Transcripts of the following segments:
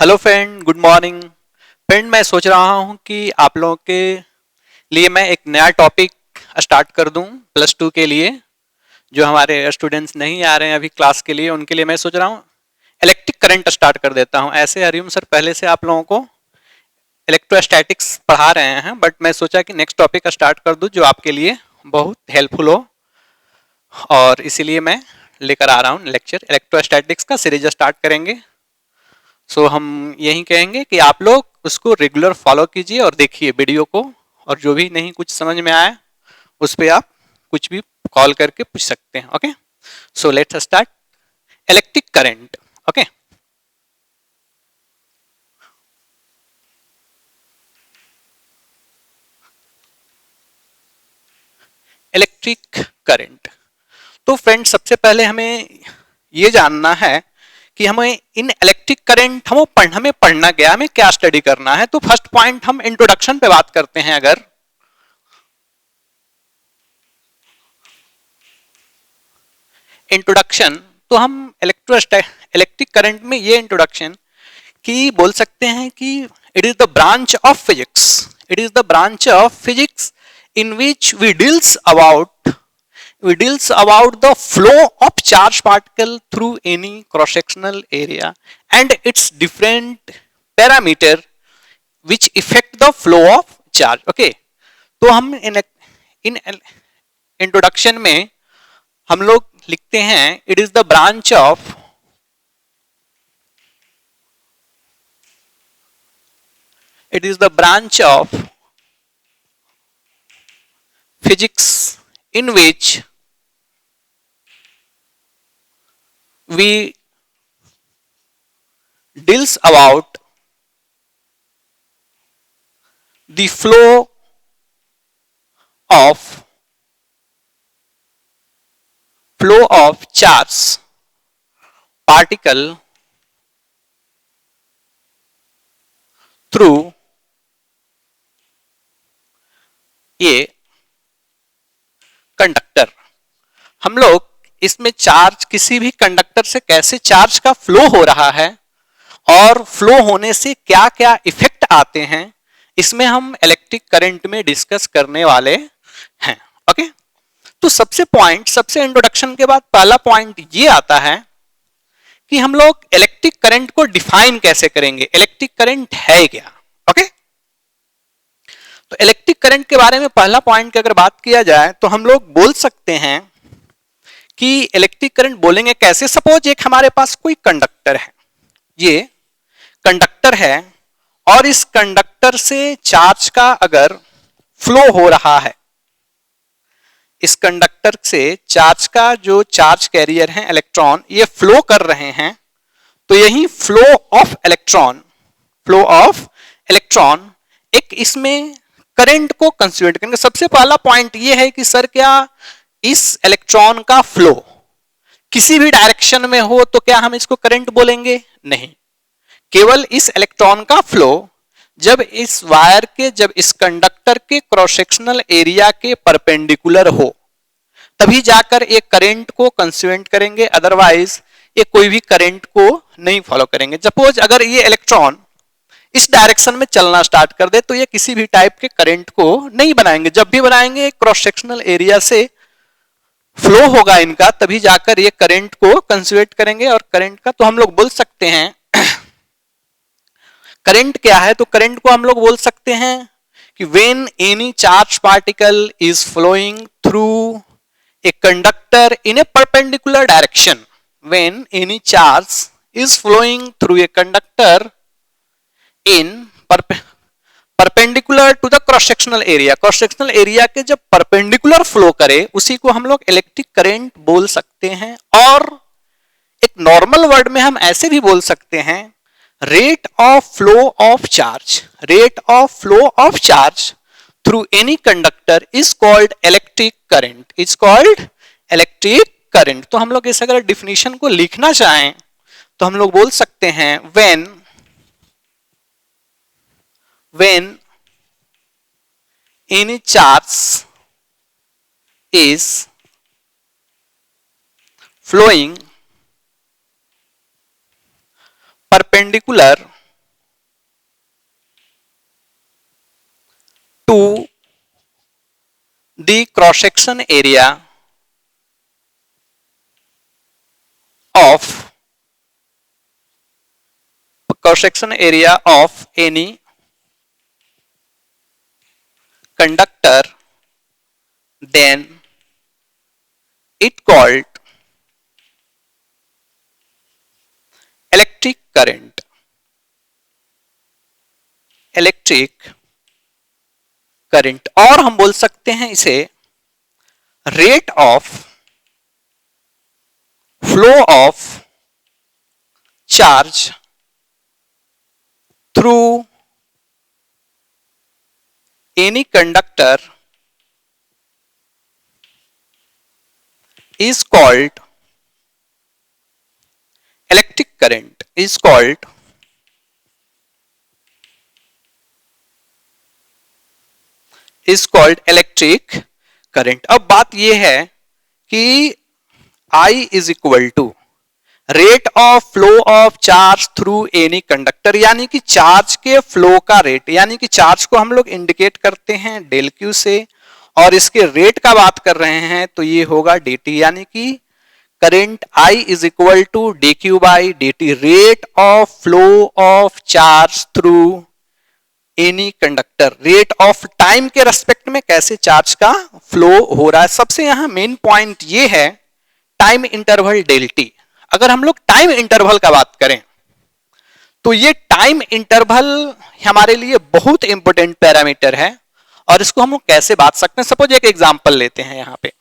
Hello friend, good morning. Friend, मैं सोच रहा हूँ कि आप लोगों के लिए मैं एक नया टॉपिक स्टार्ट कर दूं प्लस टू के लिए। जो हमारे स्टूडेंट्स नहीं आ रहे हैं अभी क्लास के लिए, उनके लिए मैं सोच रहा हूँ इलेक्ट्रिक करंट स्टार्ट कर देता हूँ। ऐसे हरिओम सर पहले से आप लोगों को इलेक्ट्रोस्टैटिक्स पढ़ा रहे हैं, बट मैं सोचा कि नेक्स्ट टॉपिक स्टार्ट कर दूं जो आपके लिए बहुत हेल्पफुल हो, और इसीलिए मैं लेकर आ रहा हूँ लेक्चर। इलेक्ट्रोस्टैटिक्स का सीरीज स्टार्ट करेंगे। हम यही कहेंगे कि आप लोग उसको रेगुलर फॉलो कीजिए और देखिए वीडियो को, और जो भी नहीं कुछ समझ में आए उस पर आप कुछ भी कॉल करके पूछ सकते हैं। Okay, so let's start electric current. Okay, electric current. तो फ्रेंड, सबसे पहले हमें ये जानना है कि हमें इन इलेक्ट्रिक करंट हमें पढ़ना क्या, हमें क्या स्टडी करना है। तो फर्स्ट पॉइंट हम इंट्रोडक्शन पे बात करते हैं। अगर इंट्रोडक्शन, तो हम इलेक्ट्रिक करंट में ये इंट्रोडक्शन कि बोल सकते हैं कि it is the branch of physics, it is the branch of physics in which we deals about the flow of charge particle through any cross sectional area and its different parameter which affect the flow of charge. Okay, तो हम in introduction में हम लोग लिखते हैं it is the branch of physics in which we deals about the of flow of charge particle through a conductor. हम लोग इसमें चार्ज, किसी भी कंडक्टर से कैसे चार्ज का फ्लो हो रहा है और फ्लो होने से क्या क्या इफेक्ट आते हैं, इसमें हम इलेक्ट्रिक करंट में डिस्कस करने वाले हैं। ओके, तो सबसे इंट्रोडक्शन के बाद पहला पॉइंट ये आता है कि हम लोग इलेक्ट्रिक करंट को डिफाइन कैसे करेंगे, इलेक्ट्रिक करंट है क्या। ओके, तो इलेक्ट्रिक करंट के बारे में पहला पॉइंट की अगर बात किया जाए तो हम लोग बोल सकते हैं कि इलेक्ट्रिक करंट बोलेंगे कैसे। सपोज एक हमारे पास कोई कंडक्टर है, ये कंडक्टर है और इस कंडक्टर से चार्ज का अगर फ्लो हो रहा है, इस कंडक्टर से चार्ज का जो चार्ज कैरियर है इलेक्ट्रॉन, ये फ्लो कर रहे हैं, तो यही फ्लो ऑफ इलेक्ट्रॉन एक इसमें करंट को कंसिडर करेंगे। सबसे पहला पॉइंट ये है कि सर क्या इस इलेक्ट्रॉन का फ्लो किसी भी डायरेक्शन में हो तो क्या हम इसको करंट बोलेंगे? नहीं, केवल इस इलेक्ट्रॉन का फ्लो जब इस वायर के, जब इस कंडक्टर के क्रॉस सेक्शनल एरिया के परपेंडिकुलर हो तभी जाकर एक करंट को कंसिडर करेंगे, अदरवाइज ये कोई भी करंट को नहीं फॉलो करेंगे। सपोज अगर ये इलेक्ट्रॉन इस डायरेक्शन में चलना स्टार्ट कर दे तो ये किसी भी टाइप के करंट को नहीं बनाएंगे। जब भी बनाएंगे क्रॉस सेक्शनल एरिया से फ्लो होगा इनका, तभी जाकर ये करंट को कंसिडर करेंगे। और करंट का तो हम लोग बोल सकते हैं करंट क्या है, तो करंट को हम लोग बोल सकते हैं कि when any charge particle is flowing through a conductor in a perpendicular direction, when any charge is flowing through a conductor in perpendicular to the cross sectional area, cross sectional area के जब perpendicular flow करे उसी को हम लोग electric current बोल सकते हैं। और एक नॉर्मल वर्ड में हम ऐसे भी बोल सकते हैं rate of flow of charge through any conductor is called electric current. तो हम लोग इस अगर डिफिनीशन को लिखना चाहें तो हम लोग बोल सकते हैं when any charge is flowing perpendicular to the cross section area of any conductor, then it called electric current. और हम बोल सकते हैं इसे rate of flow of charge through any conductor is called electric current. Electric current. अब बात यह है कि I is equal to rate of flow of charge through any conductor, यानी कि चार्ज के फ्लो का रेट, यानी कि चार्ज को हम लोग इंडिकेट करते हैं डेल क्यू से, और इसके रेट का बात कर रहे हैं तो ये होगा dt, यानी कि current I is equal to D Q by D T, rate of flow of charge through any conductor. Rate of time के रेस्पेक्ट में कैसे चार्ज का फ्लो हो रहा है। सबसे यहां मेन पॉइंट ये है टाइम इंटरवल डेल टी। अगर हम लोग टाइम इंटरवल का बात करें तो ये टाइम इंटरवल हमारे लिए बहुत इंपॉर्टेंट पैरामीटर है, और इसको हम लोग कैसे बात सकते हैं। सपोज एक एग्जांपल लेते हैं यहाँ पे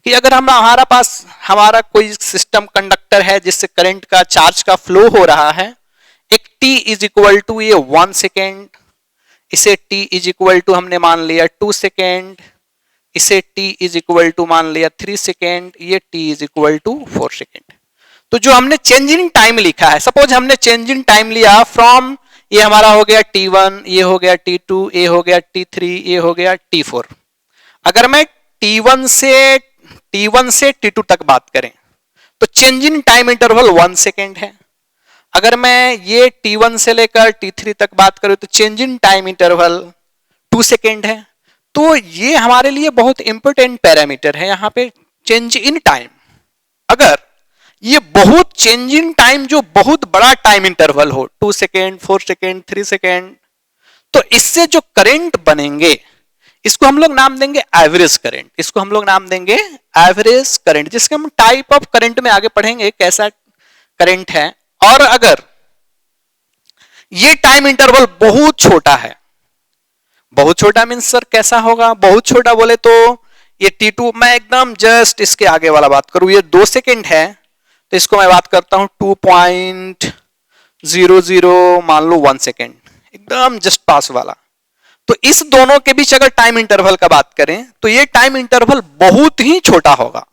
कि अगर हमारा पास हमारा कोई सिस्टम कंडक्टर है जिससे करंट का चार्ज का फ्लो हो रहा है, एक t इज इक्वल टू ये 1 सेकेंड, इसे t इज इक्वल टू हमने मान लिया 2 सेकेंड, इसे t इज इक्वल टू मान लिया 3 सेकेंड, ये t is equal to 4 second. तो जो हमने चेंज इन टाइम लिखा है, सपोज हमने चेंज इन टाइम लिया फ्रॉम, ये हमारा हो गया t1, ये हो गया t2, ये हो गया t3, ये हो गया t4। अगर मैं t1 से t2 तक बात करें तो change in time interval 1 second है। अगर मैं ये t1 से लेकर t3 तक बात करूं तो change in time interval 2 second है। तो ये हमारे लिए बहुत इंपॉर्टेंट पैरामीटर है यहाँ पे चेंज इन टाइम। अगर ये बहुत चेंज इन टाइम जो बहुत बड़ा टाइम इंटरवल हो, 2 सेकेंड, 4 सेकेंड, 3 सेकेंड, तो इससे जो करंट बनेंगे इसको हम लोग नाम देंगे एवरेज करंट। इसको हम लोग नाम देंगे एवरेज करंट, जिसके हम टाइप ऑफ करंट में आगे पढ़ेंगे कैसा करंट है। और अगर ये टाइम इंटरवल बहुत छोटा है, बहुत छोटा मींस सर कैसा होगा, बहुत छोटा बोले तो ये t2, मैं एकदम जस्ट इसके आगे वाला बात करूं, ये 2 सेकेंड है तो इसको मैं बात करता हूं 2.00 मान लो 1 सेकेंड, एकदम जस्ट पास वाला। तो इस दोनों के बीच अगर टाइम इंटरवल का बात करें तो ये टाइम इंटरवल बहुत ही छोटा होगा।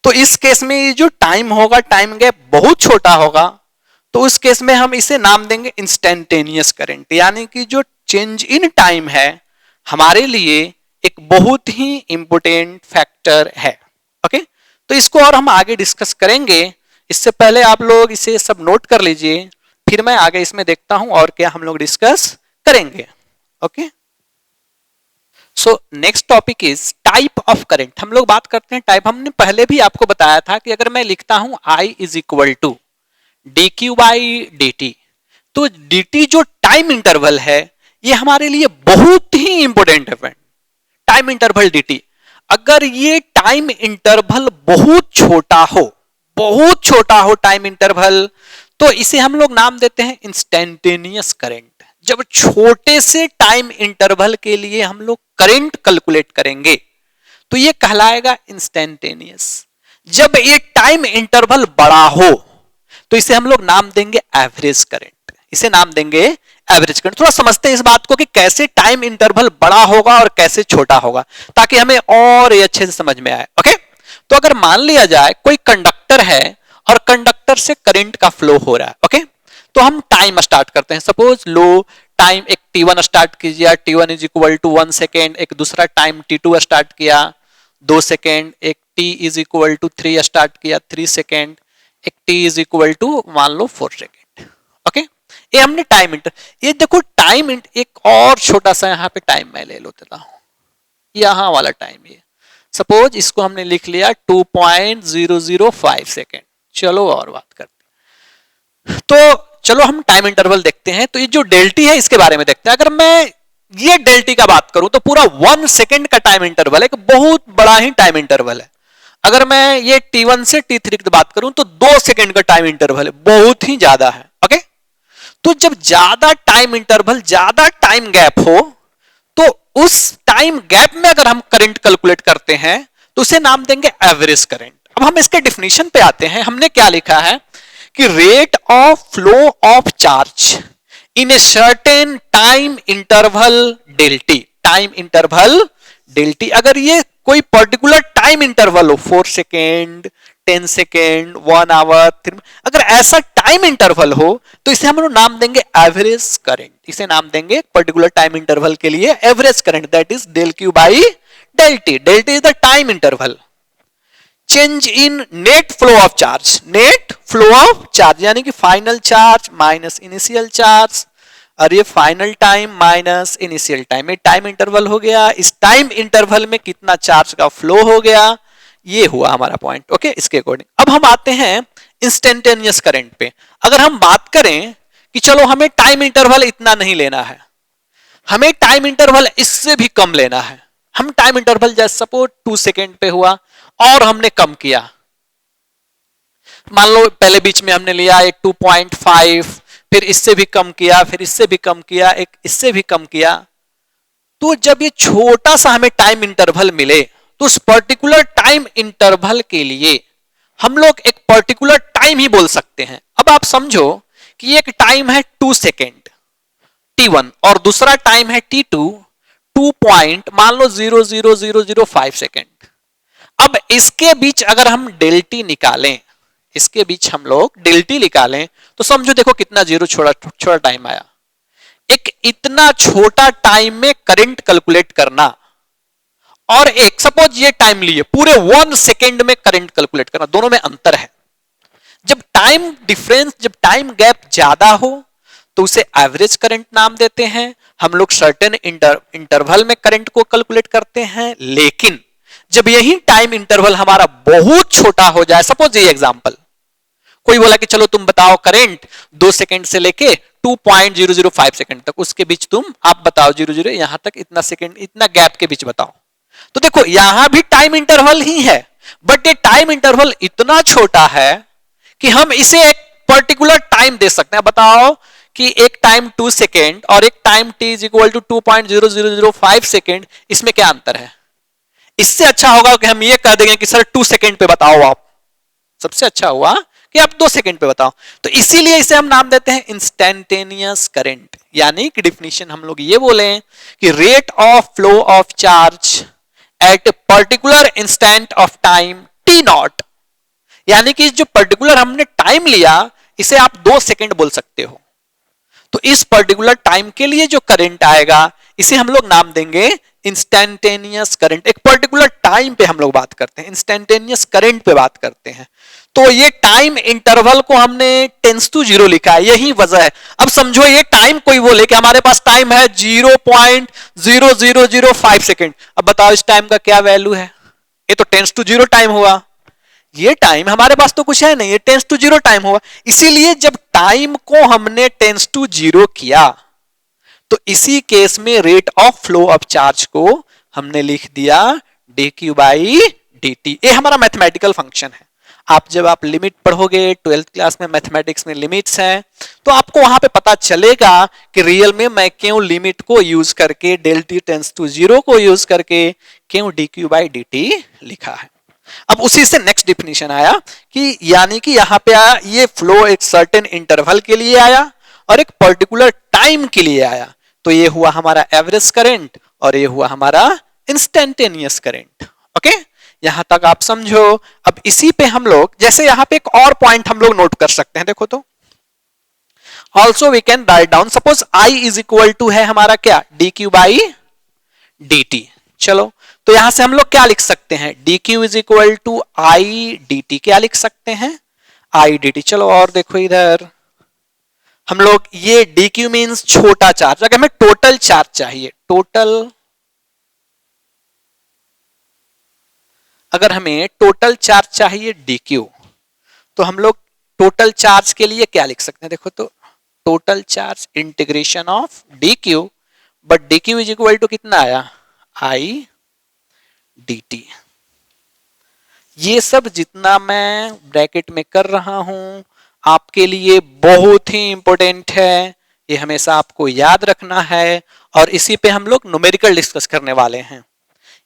तो इस केस में ये जो टाइम होगा, टाइम गैप बहुत छोटा होगा, तो उस केस में हम इसे नाम देंगे इंस्टेंटेनियस करंट, यानी कि जो चेंज इन टाइम है हमारे लिए एक बहुत ही इंपॉर्टेंट फैक्टर है। ओके, तो इसको और हम आगे डिस्कस करेंगे। इससे पहले आप लोग इसे सब नोट कर लीजिए, फिर मैं आगे इसमें देखता हूं और क्या हम लोग डिस्कस करेंगे। Okay, so next topic is type of current. हम लोग बात करते हैं टाइप। हमने पहले भी आपको बताया था कि अगर मैं लिखता हूं I is equal to D Q by D T, तो डी टी जो टाइम इंटरवल है ये हमारे लिए बहुत ही इंपॉर्टेंट है friend. Time interval D T, अगर ये टाइम इंटरवल बहुत छोटा हो टाइम इंटरवल, तो इसे हम लोग नाम देते हैं इंस्टेंटेनियस करंट। जब छोटे से टाइम इंटरवल के लिए हम लोग करंट कैलकुलेट करेंगे तो ये कहलाएगा इंस्टेंटेनियस। जब ये टाइम इंटरवल बड़ा हो तो इसे हम लोग नाम देंगे एवरेज करंट। इसे नाम देंगे एवरेज करंट। थोड़ा समझते हैं इस बात को कि कैसे टाइम इंटरवल बड़ा होगा और कैसे छोटा होगा, ताकि हमें और ये अच्छे से समझ में आए। ओके, तो अगर मान लिया जाए कोई कंडक्टर है और कंडक्टर से करंट का फ्लो हो रहा है, ओके, तो हम टाइम स्टार्ट करते हैं। सपोज लो टाइम एक t1 स्टार्ट कीजिए, t1 is equal to 1 second, एक दूसरा टाइम t2 स्टार्ट किया 2 सेकेंड, एक t is equal to 3 start किया 3 सेकेंड, एक t इज इक्वल टू मान लो 4 सेकेंड। ओके, ये हमने टाइम इंटर, ये देखो टाइम एक और छोटा सा यहाँ पे टाइम मैं ले लेता हूं, यहां वाला टाइम ये सपोज इसको हमने लिख लिया 2.005 सेकेंड। चलो और बात करते हैं, तो चलो हम टाइम इंटरवल देखते हैं। तो ये जो डेल्टी है इसके बारे में देखते हैं। अगर मैं ये डेल्टी का बात करूं तो पूरा 1 सेकेंड का टाइम इंटरवल है, एक बहुत बड़ा ही टाइम इंटरवल है। अगर मैं ये T1 से T3 की बात करूं तो 2 सेकेंड का टाइम इंटरवल है, बहुत ही ज्यादा है। ओके, तो जब ज्यादा टाइम इंटरवल, ज्यादा टाइम गैप हो, तो उस टाइम गैप में अगर हम करंट कैलकुलेट करते हैं तो उसे नाम देंगे एवरेज करंट। अब हम इसके डेफिनेशन पे आते हैं। हमने क्या लिखा है कि rate of flow of charge in a certain time interval delta t, time interval delta t, अगर ये कोई पर्टिकुलर टाइम इंटरवल हो 4 सेकेंड, 10 सेकेंड, 1 आवर, अगर ऐसा टाइम इंटरवल हो तो इसे हम लोग नाम देंगे एवरेज करंट। इसे नाम देंगे पर्टिकुलर टाइम इंटरवल के लिए average current, that is del q by del t. Del t is the time interval. Change in net flow of charge, net flow of charge यानी कि final charge minus initial charge, और ये final time minus initial time, ये time interval हो गया। इस time interval में कितना चार्ज का फ्लो हो गया, ये हुआ हमारा पॉइंट। ओके, इसके अकॉर्डिंग अब हम आते हैं इंस्टेंटेनियस करंट पे। अगर हम बात करें कि चलो हमें टाइम इंटरवल इतना नहीं लेना है, हमें टाइम इंटरवल इससे भी कम लेना है। हम टाइम इंटरवल जैसे सपोज 2 सेकेंड पे हुआ और हमने कम किया, मान लो पहले बीच में हमने लिया एक 2.5, फिर इससे भी कम किया, फिर इससे भी कम किया, एक इससे भी कम किया। तो जब ये छोटा सा हमें टाइम इंटरवल मिले तो उस पर्टिकुलर टाइम इंटरवल के लिए हम लोग एक पर्टिकुलर टाइम ही बोल सकते हैं। अब आप समझो कि एक टाइम है 2 सेकेंड T1 और दूसरा टाइम है T2 2 पॉइंट मान लो 0.0005 सेकेंड। अब इसके बीच अगर हम डेल्टी निकालें, इसके बीच हम लोग डेल्टी निकालें तो समझो देखो कितना जीरो छोटा टाइम आया। एक इतना छोटा टाइम में करंट कैलकुलेट करना और एक सपोज ये टाइम लिए पूरे 1 सेकेंड में करंट कैलकुलेट करना, दोनों में अंतर है। जब टाइम डिफरेंस, जब टाइम गैप ज्यादा हो तो उसे एवरेज करंट नाम देते हैं। हम लोग सर्टेन इंटरवल में करंट को कैलकुलेट करते हैं। लेकिन जब यही टाइम इंटरवल हमारा बहुत छोटा हो जाए, सपोज ये एग्जांपल, कोई बोला कि चलो तुम बताओ करंट 2 सेकंड से लेके 2.005 सेकंड तक, उसके बीच तुम आप बताओ 00 यहां तक इतना सेकंड, इतना गैप के बीच बताओ। तो देखो यहां भी टाइम इंटरवल ही है, बट ये टाइम इंटरवल इतना छोटा है कि हम इसे एक पर्टिकुलर टाइम दे सकते हैं। बताओ कि एक टाइम 2 सेकेंड और एक time t is equal to 2.0005 second, इसमें क्या अंतर है? इससे अच्छा होगा कि हम ये कह देंगे कि सर 2 सेकेंड पे बताओ आप, सबसे अच्छा हुआ कि आप 2 सेकेंड पे बताओ। तो इसीलिए इसे हम नाम देते हैं इंस्टेंटेनियस करंट, यानी कि डिफिनीशन हम लोग ये बोले कि rate of flow of charge at a particular instant of time T not, यानी कि जो पर्टिकुलर हमने टाइम लिया इसे आप 2 सेकेंड बोल सकते हो। तो इस पर्टिकुलर टाइम के लिए जो करंट आएगा इसे हम लोग नाम देंगे इंस्टेंटेनियस करंट। एक पर्टिकुलर टाइम पे हम लोग बात करते हैं, इंस्टेंटेनियस करंट पे बात करते हैं। तो ये टाइम इंटरवल को हमने टेंस टू 0 लिखा है, यही वजह है। अब समझो ये टाइम कोई बोले कि हमारे पास टाइम है 0.0005 सेकेंड, अब बताओ इस टाइम का क्या वैल्यू है? ये तो टेंस टू 0 टाइम हुआ, ये टाइम हमारे पास तो कुछ है नहीं, ये टेंस टू 0 टाइम हुआ। इसीलिए जब टाइम को हमने टेंस टू 0 किया तो इसी केस में rate of flow of charge को हमने लिख दिया dq बाई dt। ये हमारा मैथमेटिकल फंक्शन है। आप जब आप लिमिट पढ़ोगे 12th क्लास में, मैथमेटिक्स में लिमिट्स हैं, तो आपको वहां पे पता चलेगा कि रियल में मैं क्यों लिमिट को यूज करके डेल टी टेंस टू 0 को यूज करके क्यों dq बाई dt लिखा है। अब उसी से नेक्स्ट डिफिनीशन आया कि यानी कि यहां पे आया ये फ्लो एक सर्टेन इंटरवल के लिए आया और एक पर्टिकुलर टाइम के लिए आया। तो ये हुआ हमारा एवरेज करंट और ये हुआ हमारा इंस्टेंटेनियस करंट। ओके, यहां तक आप समझो। अब इसी पे हम लोग जैसे यहां पे एक और पॉइंट हम लोग नोट कर सकते हैं, देखो तो also we can write down, suppose I is equal to है हमारा क्या dq बाई dt। चलो तो यहां से हम लोग क्या लिख सकते हैं, dq is equal to I dt, क्या लिख सकते हैं I dt। चलो और देखो इधर हम लोग ये dq मीन्स छोटा चार्ज, अगर हमें टोटल चार्ज चाहिए, अगर हमें टोटल चार्ज चाहिए dq, तो हम लोग टोटल चार्ज के लिए क्या लिख सकते हैं, देखो तो total charge integration of dq, but dq is equal to कितना आया, i dt। ये सब जितना मैं ब्रैकेट में कर रहा हूं आपके लिए बहुत ही इंपॉर्टेंट है, ये हमेशा आपको याद रखना है, और इसी पे हम लोग न्यूमेरिकल डिस्कस करने वाले हैं।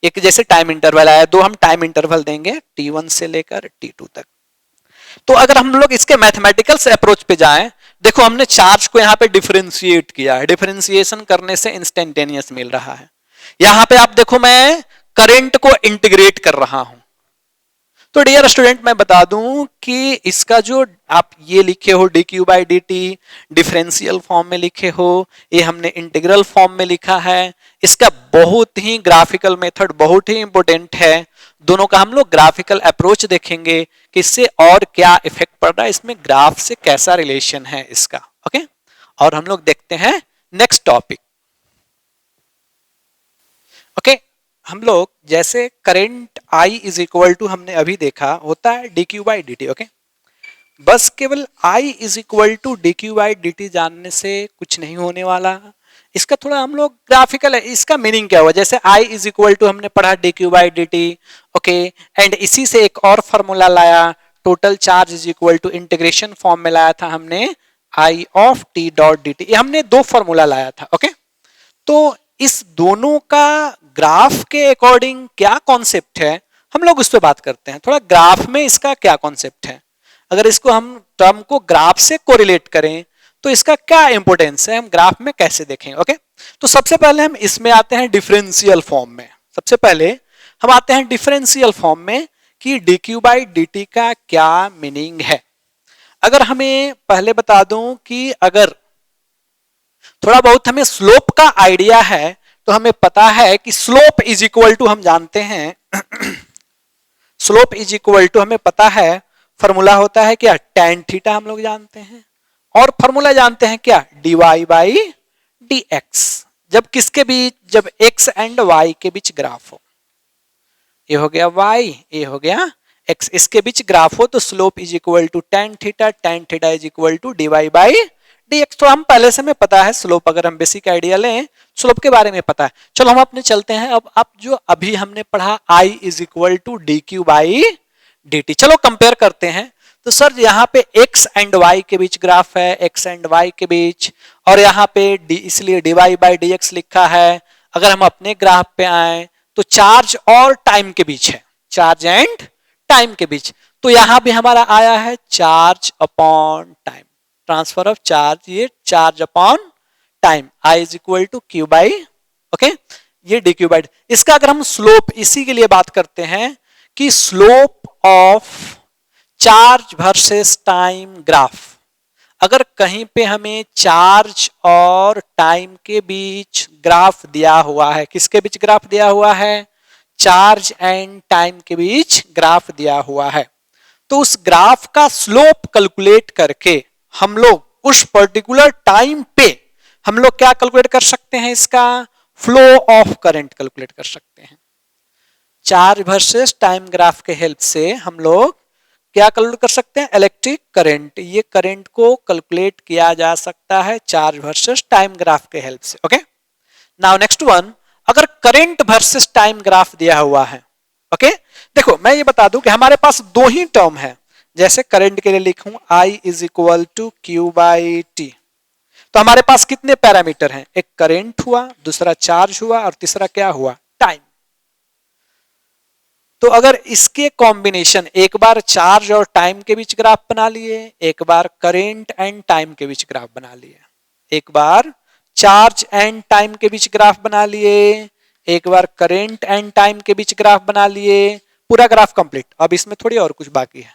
एक जैसे टाइम इंटरवल आया, दो हम टाइम इंटरवल देंगे t1 से लेकर t2 तक। तो अगर हम लोग इसके मैथमेटिकल से अप्रोच पे जाएं, देखो हमने चार्ज को यहाँ पे डिफरेंशिएट किया है, डिफरेंशिएशन करने से इंस्टेंटेनियस मिल रहा है। यहां पे आप देखो मैं करंट को इंटीग्रेट कर रहा हूं, तो डियर स्टूडेंट मैं बता दूं कि इसका जो आप ये लिखे हो dq by dt differential form में लिखे हो, ये हमने इंटीग्रल फॉर्म में लिखा है, इसका बहुत ही ग्राफिकल मेथड बहुत ही इंपॉर्टेंट है। दोनों का हम लोग ग्राफिकल अप्रोच देखेंगे कि इससे और क्या इफेक्ट पड़ रहा है, इसमें ग्राफ से कैसा रिलेशन है इसका। ओके, और हम लोग देखते हैं नेक्स्ट टॉपिक। ओके, हम लोग जैसे current I is equal to हमने अभी देखा होता है dq बाई dt। ओके, बस केवल I is equal to dq by dt जानने से कुछ नहीं होने वाला, इसका थोड़ा हम लोग ग्राफिकल है, इसका मीनिंग क्या हुआ, जैसे I इज इक्वल टू हमने पढ़ा dq by dt। Okay, and इसी से एक और फॉर्मूला लाया, total charge is equal to integration form में लाया था हमने I of t dot dt, ये हमने दो फॉर्मूला लाया था। ओके, तो इस दोनों का ग्राफ के अकॉर्डिंग क्या कॉन्सेप्ट है, हम लोग उस पर बात करते हैं। थोड़ा ग्राफ में इसका क्या कॉन्सेप्ट है, अगर इसको हम टर्म को ग्राफ से कोरिलेट करें तो इसका क्या इंपॉर्टेंस है, हम ग्राफ में कैसे देखेंगे। ओके, तो सबसे पहले हम इसमें आते हैं डिफरेंशियल फॉर्म में। सबसे पहले हम आते हैं डिफरेंशियल फॉर्म में कि dq बाई dt का क्या मीनिंग है। अगर हमें पहले बता दूं कि अगर थोड़ा बहुत हमें स्लोप का आइडिया है, तो हमें पता है कि स्लोप इज इक्वल टू हम जानते हैं स्लोप इज इक्वल टू हमें पता है फॉर्मूला होता है क्या, tan थीटा हम लोग जानते हैं, और फॉर्मूला जानते हैं क्या, dy बाई dx, जब किसके बीच, जब x एंड y के बीच ग्राफ हो, ये हो गया y, ये हो गया x, इसके बीच ग्राफ हो तो slope is equal to tan theta is equal to dy by dx। तो हम पहले से हमें पता है स्लोप, अगर हम बेसिक आइडिया लें स्लोप के बारे में पता है। चलो हम अपने चलते हैं अब जो अभी हमने पढ़ा I is equal to dq by dt, चलो कंपेयर करते हैं। तो सर यहाँ पे x एंड y के बीच ग्राफ है, x एंड y के बीच, और यहाँ पे d इसलिए dy बाई dx लिखा है। अगर हम अपने ग्राफ पे आए तो चार्ज और टाइम के बीच है, चार्ज एंड टाइम के बीच, तो यहां भी हमारा आया है charge upon time, transfer of charge, ये charge upon time, I is equal to Q by, okay, ये डी क्यू बाई। इसका अगर हम स्लोप इसी के लिए बात करते हैं कि slope of charge versus time graph, अगर कहीं पे हमें चार्ज और टाइम के बीच ग्राफ दिया हुआ है, किसके बीच ग्राफ दिया हुआ है, चार्ज एंड टाइम के बीच ग्राफ दिया हुआ है, तो उस ग्राफ का स्लोप कैलकुलेट करके हम लोग उस पर्टिकुलर टाइम पे हम लोग क्या कैलकुलेट कर सकते हैं, इसका फ्लो ऑफ करंट कैलकुलेट कर सकते हैं। चार्ज वर्सेस टाइम ग्राफ के हेल्प से हम लोग क्या कैलकुलेट कर सकते हैं, इलेक्ट्रिक करंट, ये करंट को कैलकुलेट किया जा सकता है चार्ज वर्सेस टाइम ग्राफ के हेल्प से। ओके, नाउ नेक्स्ट वन, अगर करंट वर्सेस टाइम ग्राफ दिया हुआ है, ओके, देखो मैं ये बता दूं कि हमारे पास दो ही टर्म है, जैसे करंट के लिए लिखूं I is equal to Q by t, तो हमारे पास कितने पैरामीटर हैं, एक करंट हुआ, दूसरा चार्ज हुआ, और तीसरा क्या हुआ, टाइम। तो अगर इसके कॉम्बिनेशन, एक बार चार्ज और टाइम के बीच ग्राफ बना लिए, एक बार करंट एंड टाइम के बीच ग्राफ बना लिए, एक बार चार्ज एंड टाइम के बीच ग्राफ बना लिए, एक बार करंट एंड टाइम के बीच ग्राफ बना लिए, पूरा ग्राफ कंप्लीट। अब इसमें थोड़ी और कुछ बाकी है।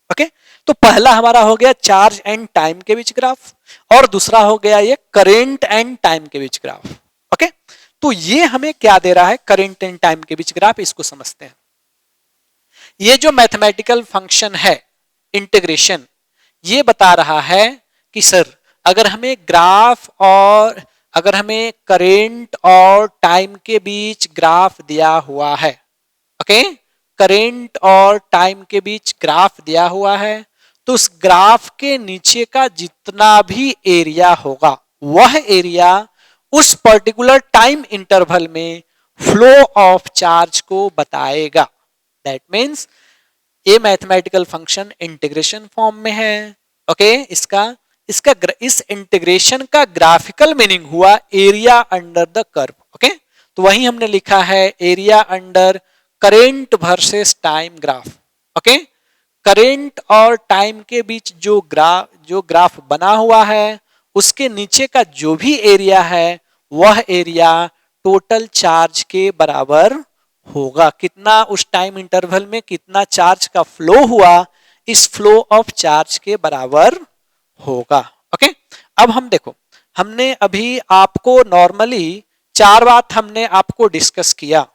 ओके, तो पहला हमारा हो गया चार्ज एंड टाइम के बीच ग्राफ, और दूसरा हो गया ये करंट एंड टाइम के बीच ग्राफ। ओके, तो ये हमें क्या दे रहा है, करंट एंड टाइम के बीच ग्राफ, इसको समझते हैं। ये जो मैथमेटिकल फंक्शन है इंटीग्रेशन, ये बता रहा है कि सर अगर हमें ग्राफ और अगर हमें करंट और टाइम के बीच ग्राफ दिया हुआ है, ओके, करंट और टाइम के बीच ग्राफ दिया हुआ है, तो उस ग्राफ के नीचे का जितना भी एरिया होगा वह एरिया उस पर्टिकुलर टाइम इंटरवल में फ्लो ऑफ चार्ज को बताएगा। दैट मीन्स ये मैथमेटिकल फंक्शन इंटीग्रेशन फॉर्म में है, ओके। इस इंटीग्रेशन का ग्राफिकल मीनिंग हुआ area under the curve, okay. तो वही हमने लिखा है area under current versus time graph, okay. Current और टाइम के बीच जो ग्राफ बना हुआ है उसके नीचे का जो भी एरिया है वह एरिया टोटल चार्ज के बराबर होगा। कितना उस टाइम इंटरवल में कितना चार्ज का फ्लो हुआ, इस फ्लो ऑफ चार्ज के बराबर होगा, ओके। अब हम देखो, हमने अभी आपको नॉर्मली चार बात हमने आपको डिस्कस किया।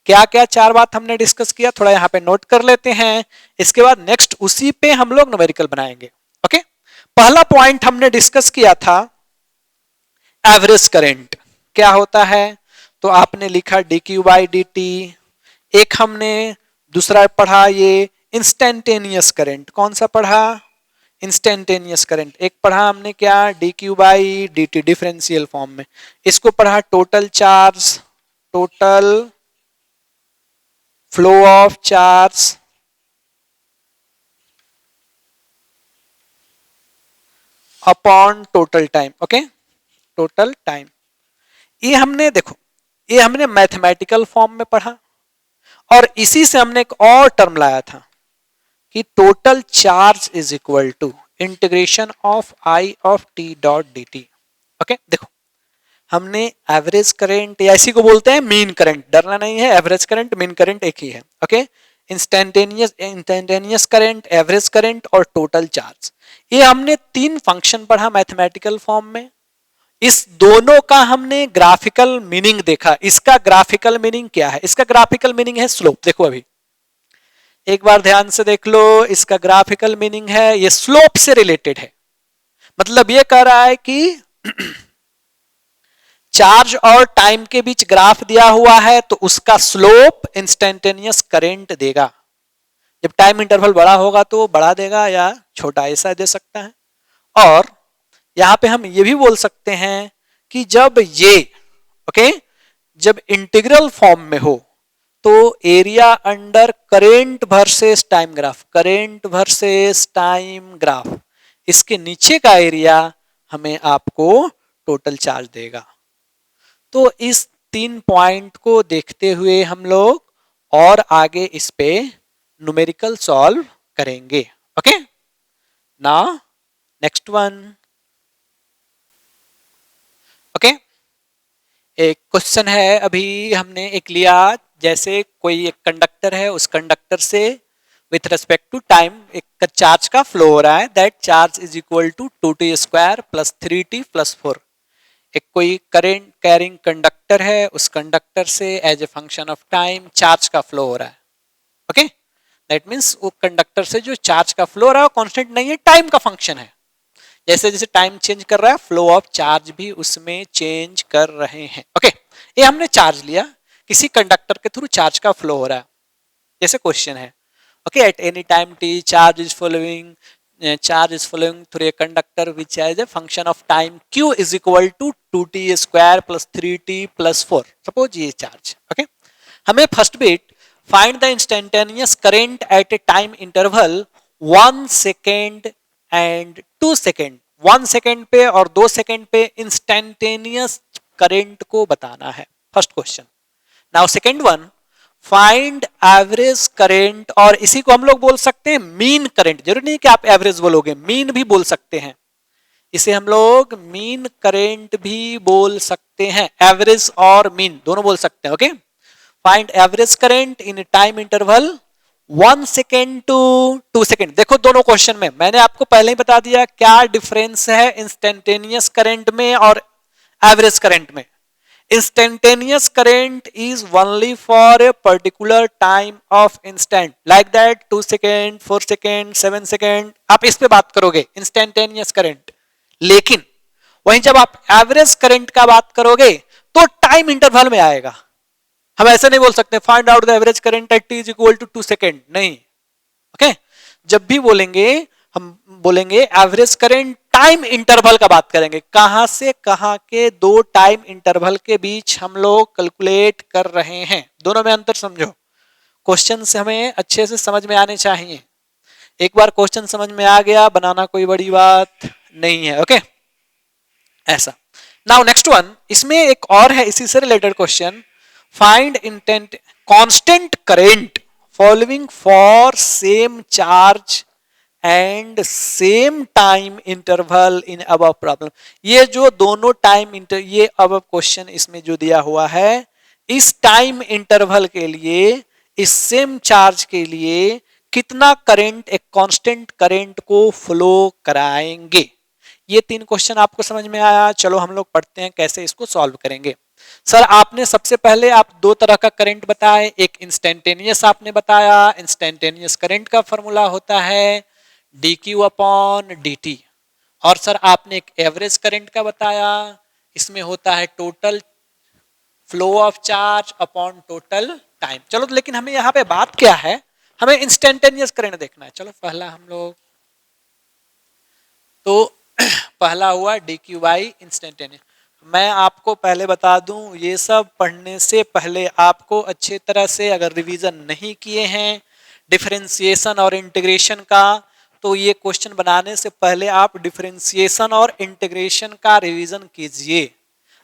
क्या क्या चार बात हमने डिस्कस किया, थोड़ा यहां पे नोट कर लेते हैं। इसके बाद नेक्स्ट उसी पे हम लोग न्यूमेरिकल बनाएंगे, ओके। पहला पॉइंट हमने डिस्कस किया था एवरेज करंट क्या होता है, तो आपने लिखा D Q by D T. एक हमने दूसरा पढ़ा ये इंस्टेंटेनियस करंट, कौन सा पढ़ा, इंस्टेंटेनियस करंट। एक पढ़ा हमने क्या, D Q by D T differential form में। इसको पढ़ा total charge, total flow of charge upon total time, okay, total time. ये हमने देखो, ये हमने मैथमेटिकल फॉर्म में पढ़ा और इसी से हमने एक और टर्म लाया था कि total charge is equal to integration of I of t dot d T, okay. देखो हमने एवरेज करंट या इसी को बोलते हैं मीन करंट, डरना नहीं है, एवरेज करंट मीन करंट एक ही है, okay. Instantaneous current, average current और टोटल चार्ज, ये हमने तीन फंक्शन पढ़ा मैथमेटिकल फॉर्म में। इस दोनों का हमने ग्राफिकल मीनिंग देखा। इसका ग्राफिकल मीनिंग क्या है, इसका ग्राफिकल मीनिंग है स्लोप। देखो अभी एक बार ध्यान से देख लो, इसका ग्राफिकल मीनिंग है ये स्लोप से रिलेटेड है। मतलब ये कह रहा है कि चार्ज और टाइम के बीच ग्राफ दिया हुआ है तो उसका स्लोप इंस्टेंटेनियस करंट देगा। जब टाइम इंटरवल बड़ा होगा तो बड़ा देगा या छोटा, ऐसा दे सकता है। और यहां पे हम ये भी बोल सकते हैं कि जब ये, ओके, जब इंटीग्रल फॉर्म में हो तो area under current versus time graph, current versus time graph, इसके नीचे का एरिया हमें आपको टोटल चार्ज देगा। तो इस तीन पॉइंट को देखते हुए हम लोग और आगे इस पे न्यूमेरिकल सॉल्व करेंगे, okay. Now next one, okay. एक क्वेश्चन है, अभी हमने एक लिया, जैसे कोई एक कंडक्टर है, उस कंडक्टर से विथ रेस्पेक्ट टू टाइम एक चार्ज का फ्लो हो रहा है, that charge is equal to 2t square plus 3t plus 4। एक कोई करंट कैरिंग कंडक्टर है, उस कंडक्टर से as a function of time charge का फ्लो हो रहा है, ओके। दैट मीन्स वो कंडक्टर से जो चार्ज का फ्लो हो रहा है वो कांस्टेंट नहीं है, टाइम का फंक्शन है। जैसे जैसे टाइम चेंज कर रहा है फ्लो ऑफ चार्ज भी उसमें चेंज कर रहे हैं, ओके। ये हमने चार्ज लिया, किसी कंडक्टर के थ्रू चार्ज का फ्लो हो रहा है, जैसे क्वेश्चन है, okay. At any time t charge is flowing through a conductor which has a function of time q is equal to 2t square plus 3t plus 4, suppose ये charge, okay. हमें first bit find the instantaneous current eight A time interval 1 second and 2 second, 1 second पे और 2 second पे instantaneous current को बताना है, first question. Now second one, find average current, और इसी को हम लोग बोल सकते हैं मीन करंट, जरूरी नहीं कि आप एवरेज बोलोगे, मीन भी बोल सकते हैं, इसे हम लोग मीन करंट भी बोल सकते हैं, एवरेज और मीन दोनों बोल सकते हैं, okay. Find average current in time interval 1 second to 2 second. देखो दोनों क्वेश्चन में मैंने आपको पहले ही बता दिया क्या डिफरेंस है इंस्टेंटेनियस करंट में और एवरेज करंट में। Instantaneous current is only for a particular time of instant, like that 2 second, 4 second, 7 second, आप इस पे बात करोगे instantaneous current। लेकिन वहीं जब आप एवरेज करंट का बात करोगे तो टाइम इंटरवल में आएगा। हम ऐसे नहीं बोल सकते find out the average current at t is equal to 2 second, नहीं। ओके, जब भी बोलेंगे हम बोलेंगे एवरेज करंट टाइम इंटरवल का बात करेंगे, कहां से कहां के दो टाइम इंटरवल के बीच हम लोग कैलकुलेट कर रहे हैं, दोनों में अंतर समझो। क्वेश्चन से हमें अच्छे से समझ में आने चाहिए। एक बार क्वेश्चन समझ में आ गया, बनाना कोई बड़ी बात नहीं है। ओके, ऐसा। नाउ नेक्स्ट वन, इसमें एक और है इसी से related question, find intent constant current following for same charge and same time interval in above problem. ये जो दोनों टाइम ये अबव क्वेश्चन इसमें जो दिया हुआ है, इस टाइम इंटरवल के लिए, इस सेम चार्ज के लिए कितना करंट एक कांस्टेंट करंट को फ्लो कराएंगे। ये तीन क्वेश्चन आपको समझ में आया। चलो हम लोग पढ़ते हैं कैसे इसको सॉल्व करेंगे। सर आपने सबसे पहले आप दो तरह का करंट बताए, एक इंस्टेंटेनियस आपने बताया, इंस्टेंटेनियस करंट का फॉर्मूला होता है dq अपॉन dt। और सर आपने एक एवरेज करंट का बताया, इसमें होता है total flow of charge upon total time. चलो लेकिन हमें यहाँ पे बात क्या है, हमें इंस्टेंटेनियस करंट देखना है। चलो पहला हम लोग तो पहला हुआ dq बाई इंस्टेंटेनियस। मैं आपको पहले बता दूं, ये सब पढ़ने से पहले आपको अच्छे तरह से अगर रिवीजन नहीं किए हैं डिफरेंशिएशन और इंटीग्रेशन का, तो ये क्वेश्चन बनाने से पहले आप डिफरेंशिएशन और इंटीग्रेशन का रिवीजन कीजिए।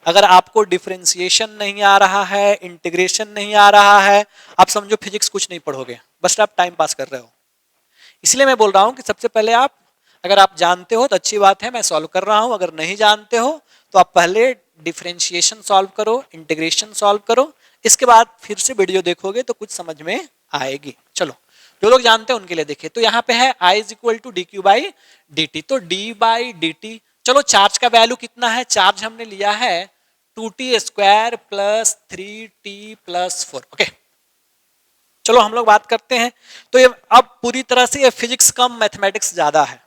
अगर आपको डिफरेंशिएशन नहीं आ रहा है, इंटीग्रेशन नहीं आ रहा है, आप समझो फिजिक्स कुछ नहीं पढ़ोगे, बस आप टाइम पास कर रहे हो। इसलिए मैं बोल रहा हूं कि सबसे पहले आप, अगर आप जानते हो तो अच्छी बात है, मैं सॉल्व कर रहा हूं। अगर नहीं जानते हो तो आप पहले डिफरेंशिएशन सॉल्व करो, इंटीग्रेशन सॉल्व करो, इसके बाद फिर से वीडियो देखोगे तो कुछ समझ में आएगी। चलो जो लोग जानते हैं उनके लिए देखिए, तो यहाँ पे है I is equal to D Q by D T. तो d बाई डी टी, चलो चार्ज का वैल्यू कितना है, चार्ज हमने लिया है 2t square plus 3t plus 4। Okay, चलो हम लोग बात करते हैं। तो ये अब पूरी तरह से ये फिजिक्स कम मैथमेटिक्स ज्यादा है,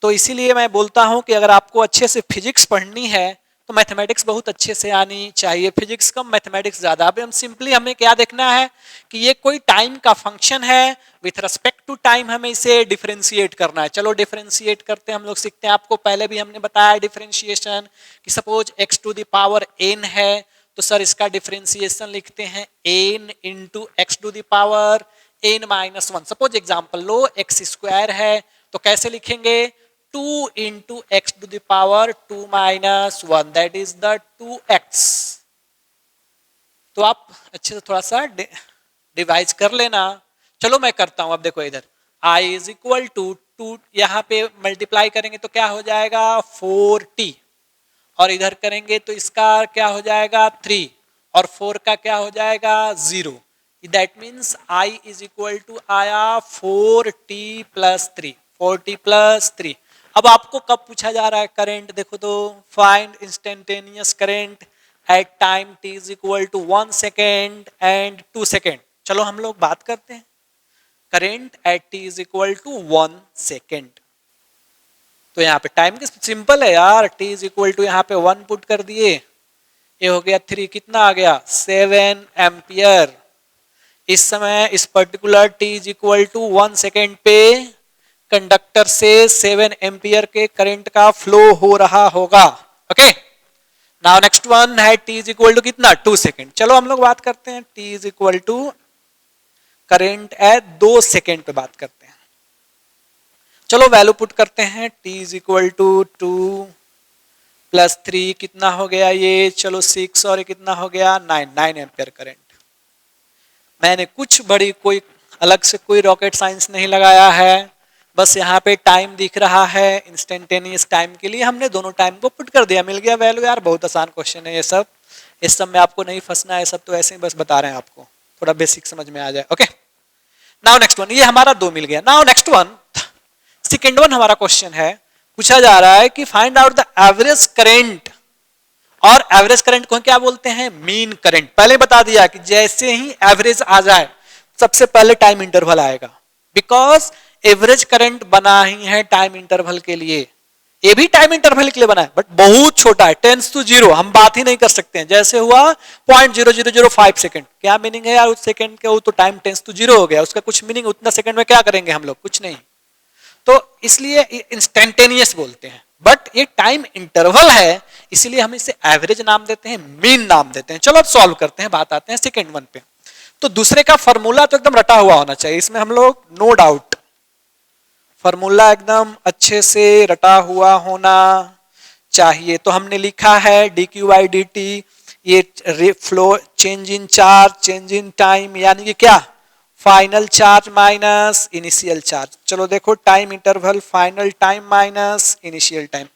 तो इसीलिए मैं बोलता हूं कि अगर आपको अच्छे से फिजिक्स पढ़नी है तो मैथमेटिक्स बहुत अच्छे से आनी चाहिए। फिजिक्स कम मैथमेटिक्स ज्यादा। अभी हम सिंपली हमें क्या देखना है कि ये कोई टाइम का फंक्शन है, विथ रिस्पेक्ट टू टाइम हमें इसे डिफरेंशिएट करना है। चलो डिफरेंशिएट करते हैं, हम लोग सीखते हैं। आपको पहले भी हमने बताया डिफरेंशिएशन कि suppose x to the power n है, तो सर इसका डिफरेंशिएशन लिखते हैं n into x to the power n minus 1। Suppose example लो x स्क्वायर है, तो कैसे लिखेंगे 2 into x to the power 2 minus 1, that is the 2x। तो आप अच्छे से थोड़ा सा डिवाइड कर लेना। चलो मैं करता हूं। अब देखो इधर I इज इक्वल टू 2, यहाँ पे मल्टीप्लाई करेंगे तो क्या हो जाएगा 4t, और इधर करेंगे तो इसका क्या हो जाएगा 3, और 4 का क्या हो जाएगा 0। That means I is equal to आया 4t प्लस 3, 4t प्लस 3। अब आपको कब पूछा जा रहा है करंट, देखो तो find instantaneous current at time t is equal to 1 second and 2 second. चलो हम लोग बात करते हैं current at t is equal to 1 second. तो यहाँ पे टाइम की सिंपल है यार, t इज इक्वल टू यहाँ पे 1 पुट कर दिए, ये हो गया 3, कितना आ गया 7 एम्पियर। इस समय इस particular t is equal to 1 second पे कंडक्टर से 7 एम्पियर के करंट का फ्लो हो रहा होगा। ओके, नाउ नेक्स्ट वन है t इज इक्वल टू कितना 2 सेकेंड। चलो हम लोग बात करते हैं t is equal to current at 2 second पे बात करते हैं। चलो वैल्यू पुट करते हैं, t is equal to 2 plus 3 कितना हो गया ये, चलो 6, और कितना हो गया 9 एम्पियर करंट। मैंने कुछ बड़ी कोई अलग से कोई रॉकेट साइंस नहीं लगाया है, बस यहाँ पे टाइम दिख रहा है, इंस्टेंटेनियस टाइम के लिए हमने दोनों टाइम को पुट कर दिया, मिल गया वैल्यू। यार बहुत आसान क्वेश्चन है ये सब, इस सब में आपको नहीं फंसना है, सब तो ऐसे ही बस बता रहे हैं आपको, थोड़ा बेसिक समझ में आ जाए। ओके, नाउ नेक्स्ट वन, ये हमारा 2 मिल गया। Now next one, second one हमारा क्वेश्चन है, पूछा जा रहा है कि find out the average current, और एवरेज करंट को क्या बोलते हैं मीन करंट। पहले बता दिया कि जैसे ही एवरेज आ जाए सबसे पहले टाइम इंटरवल आएगा, बिकॉज एवरेज करंट बना ही है टाइम इंटरवल के लिए। ये भी टाइम इंटरवल के लिए बना है बट बहुत छोटा है, टेंस टू जीरो, हम बात ही नहीं कर सकते हैं। जैसे हुआ 0.0005 सेकंड, क्या मीनिंग है यार उस सेकंड के, वो तो टाइम टेंस टू जीरो हो गया, उसका कुछ मीनिंग, उतना सेकंड में क्या करेंगे हम लोग, कुछ नहीं। तो इसलिए इंस्टेंटेनियस बोलते हैं, बट ये टाइम इंटरवल है इसलिए हम इसे एवरेज नाम देते हैं, मीन नाम देते हैं। चलो अब सॉल्व करते हैं, बात आते हैं सेकंड वन पे। तो दूसरे का फॉर्मूला तो एकदम रटा हुआ होना चाहिए, इसमें हम लोग नो डाउट फॉर्मूला एकदम अच्छे से रटा हुआ होना चाहिए। तो हमने लिखा है D Q by D T, ये flow change in charge change in time, यानी कि क्या, final charge minus initial charge. चलो देखो time interval final time minus initial time.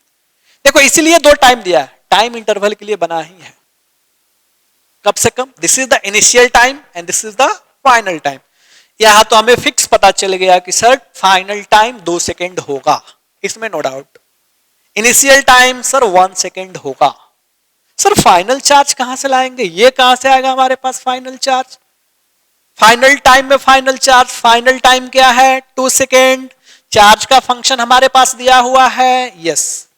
देखो इसीलिए दो टाइम दिया है, टाइम इंटरवल के लिए बना ही है, कम से come this is the initial time and this is the final time. यहां तो हमें फिक्स पता चल गया कि सर फाइनल टाइम 2 सेकेंड होगा, इसमें no doubt. Initial time sir 1 second होगा। सर फाइनल चार्ज कहां से लाएंगे, ये कहां से आएगा हमारे पास फाइनल चार्ज, फाइनल टाइम में फाइनल चार्ज, फाइनल टाइम क्या है 2 सेकेंड, चार्ज का फंक्शन हमारे पास दिया हुआ है, यस।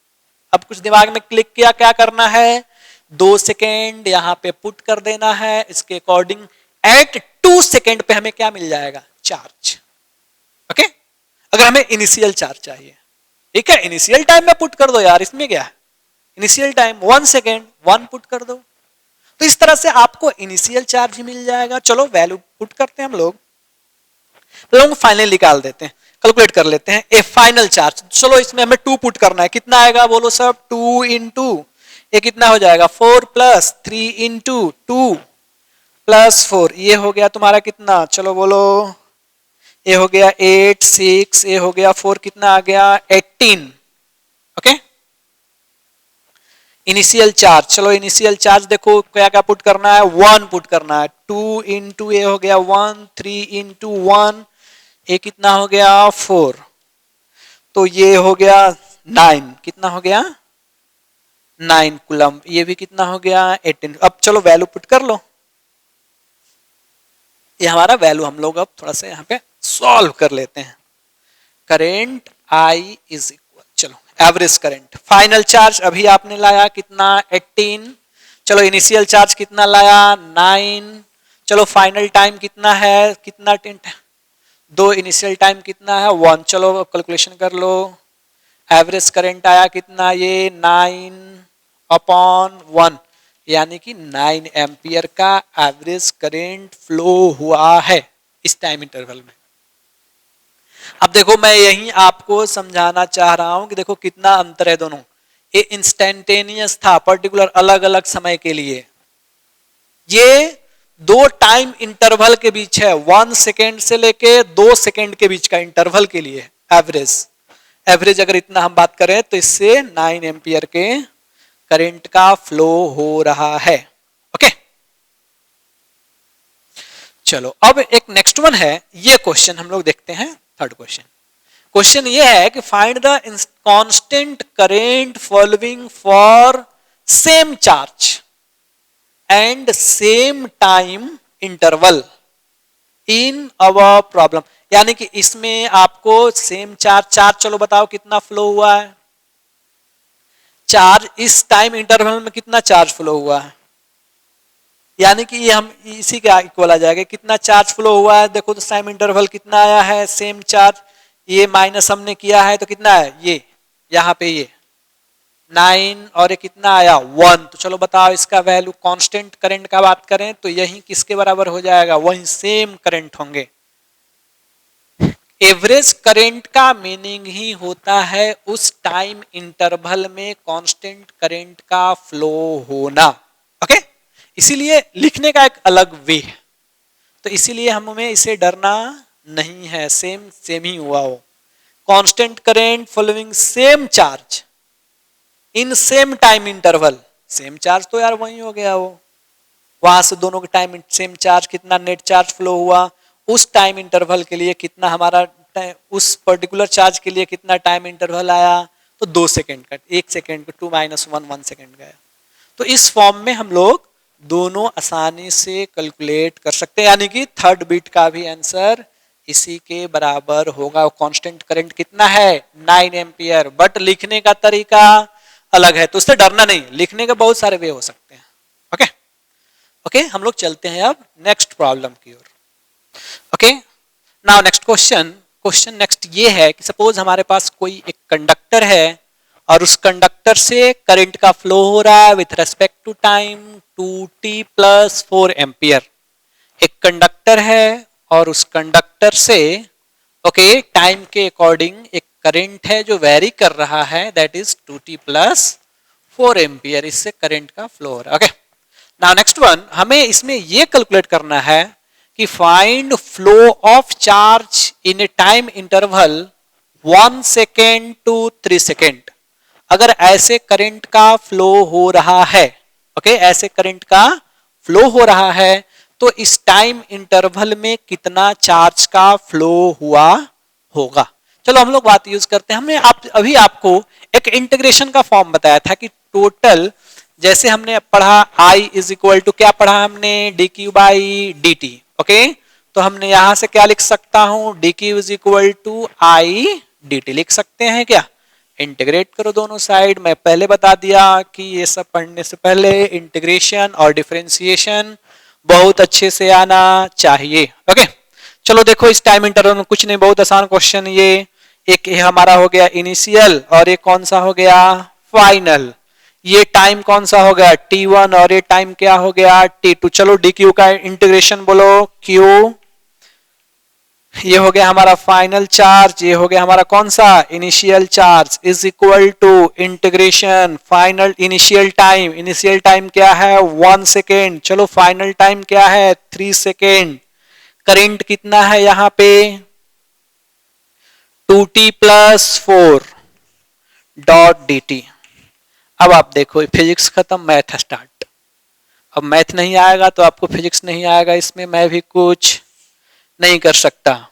अब कुछ दिमाग में क्लिक किया, क्या करना है, 2 सेकेंड यहां पे पुट कर देना है, इसके अकॉर्डिंग एट 2 सेकेंड पे हमें क्या मिल जाएगा, चार्ज। ओके, अगर हमें इनिशियल चार्ज चाहिए, ठीक है, इनिशियल टाइम में पुट कर दो यार, इसमें क्या है, इनिशियल टाइम 1 सेकेंड 1 पुट कर दो, तो इस तरह से आपको इनिशियल चार्ज भी मिल जाएगा। चलो वैल्यू पुट करते हैं हम लोग फाइनल निकाल देते हैं, कैलकुलेट कर लेते हैं। ए फाइनल चार्ज, चलो इसमें हमें 2 पुट करना है, कितना आएगा बोलो सब, 2 इंटू ये कितना हो जाएगा 4 प्लस 3 इंटू 2 प्लस 4, ये हो गया तुम्हारा कितना, चलो बोलो, ये हो गया 8 6, ये हो गया 4, कितना आ गया 18। ओके, इनिशियल चार्ज, चलो इनिशियल चार्ज देखो क्या क्या पुट करना है, 1 पुट करना है, 2 इंटू ये हो गया 1, 3 इंटू 1 ये कितना हो गया 4, तो ये हो गया 9, कितना हो गया 9 कूलम, ये भी कितना हो गया 18। अब चलो वैल्यू पुट कर लो, ये हमारा वैल्यू हम लोग अब थोड़ा सा यहाँ पे सॉल्व कर लेते हैं। करेंट आई इज इक्वल, चलो एवरेज करंट, फाइनल चार्ज अभी आपने लाया कितना 18, चलो इनिशियल चार्ज कितना लाया 9, चलो फाइनल टाइम कितना है, कितना 2, इनिशियल टाइम कितना है 1, चलो कैलकुलेशन कर लो, एवरेज करंट आया कितना, ये 9/1, यानी कि 9 एम्पियर का एवरेज करंट फ्लो हुआ है इस टाइम इंटरवल में। अब देखो मैं यही आपको समझाना चाह रहा हूं कि देखो कितना अंतर है दोनों, ये इंस्टेंटेनियस था पर्टिकुलर अलग अलग समय के लिए, ये 2 टाइम इंटरवल के बीच है, 1 सेकेंड से लेके 2 सेकेंड के बीच का इंटरवल के लिए एवरेज, एवरेज अगर इतना हम बात करें तो इससे 9 एम्पियर के करंट का फ्लो हो रहा है। ओके, चलो अब एक नेक्स्ट वन है, ये क्वेश्चन हम लोग देखते हैं, थर्ड क्वेश्चन। क्वेश्चन ये है कि find the constant current following for same charge and same time interval in our problem, यानी कि इसमें आपको सेम चार्ज चलो बताओ कितना फ्लो हुआ है, चार्ज इस टाइम इंटरवल में कितना चार्ज फ्लो हुआ है, यानी कि ये हम इसी के इक्वल आ जाएगा, कितना चार्ज फ्लो हुआ है, देखो तो टाइम इंटरवल कितना आया है, सेम चार्ज, ये माइनस हमने किया है तो कितना है, ये यहाँ पे ये 9 और ये कितना आया 1, तो चलो बताओ इसका वैल्यू, कांस्टेंट करंट का बात करें तो यही किसके बराबर हो जाएगा, वही सेम करंट होंगे। एवरेज करंट का मीनिंग ही होता है उस टाइम इंटरवल में कांस्टेंट करंट का फ्लो होना। ओके, इसीलिए लिखने का एक अलग वे है, तो इसीलिए हमें इसे डरना नहीं है, सेम सेम ही हुआ हो, constant current following same charge in same time interval, same charge तो यार वही हो गया, वो वहां से दोनों के टाइम सेम चार्ज, कितना नेट चार्ज फ्लो हुआ उस टाइम इंटरवल के लिए, कितना हमारा उस पर्टिकुलर चार्ज के लिए कितना टाइम इंटरवल आया, तो 2 सेकेंड का, 1 सेकेंड का 2 - 1 1 सेकेंड का। तो इस फॉर्म में हम लोग दोनों आसानी से कैलकुलेट कर सकते हैं, यानी कि थर्ड बिट का भी आंसर इसी के बराबर होगा। कांस्टेंट करंट कितना है 9 एम्पियर, बट लिखने का तरीका अलग है, तो उससे डरना नहीं, लिखने के बहुत सारे वे हो सकते हैं। ओके ओके, हम लोग चलते हैं अब नेक्स्ट प्रॉब्लम की ओर। Okay, now next question next ये है कि सपोज हमारे पास कोई एक कंडक्टर है और उस कंडक्टर से करंट का फ्लो हो रहा है with respect to time 2t+4 ampere. एक कंडक्टर है और उस कंडक्टर से ओके टाइम के अकॉर्डिंग एक करंट है जो वेरी कर रहा है, दैट इज 2t+4 एम्पियर, इससे करंट का फ्लो हो रहा है। ओके, नाउ नेक्स्ट वन, हमें इसमें ये कैलकुलेट करना है कि find flow of charge in a time interval 1 second to 3 second. अगर ऐसे करंट का फ्लो हो रहा है, ओके ऐसे करंट का फ्लो हो रहा है, तो इस टाइम इंटरवल में कितना चार्ज का फ्लो हुआ होगा। चलो हम लोग बात यूज करते हैं। हमने अभी आपको एक इंटीग्रेशन का फॉर्म बताया था कि टोटल, जैसे हमने पढ़ा I इज इक्वल टू क्या पढ़ा हमने, dq/dt। ओके, तो हमने यहां से क्या लिख सकता हूं, dq is equal to I dt लिख सकते हैं क्या। इंटीग्रेट करो दोनों साइड। मैं पहले बता दिया कि ये सब पढ़ने से पहले इंटीग्रेशन और डिफरेंशिएशन बहुत अच्छे से आना चाहिए। ओके, चलो देखो इस टाइम इंटरवल में कुछ नहीं, बहुत आसान क्वेश्चन ये। एक ये हमारा हो गया इनिशियल और ये कौन सा हो गया फाइनल। ये टाइम कौन सा हो गया t1 और ये टाइम क्या हो गया t2। चलो dq का इंटीग्रेशन बोलो q, ये हो गया हमारा फाइनल चार्ज, ये हो गया हमारा कौन सा initial charge, is equal to integration final initial time क्या है 1 सेकेंड, चलो फाइनल टाइम क्या है 3 सेकेंड। करंट कितना है यहां पे 2t+4 डॉट dt। अब आप देखो फिजिक्स खत्म, मैथ स्टार्ट। अब मैथ नहीं आएगा तो आपको फिजिक्स नहीं आएगा, इसमें मैं भी कुछ नहीं कर सकता।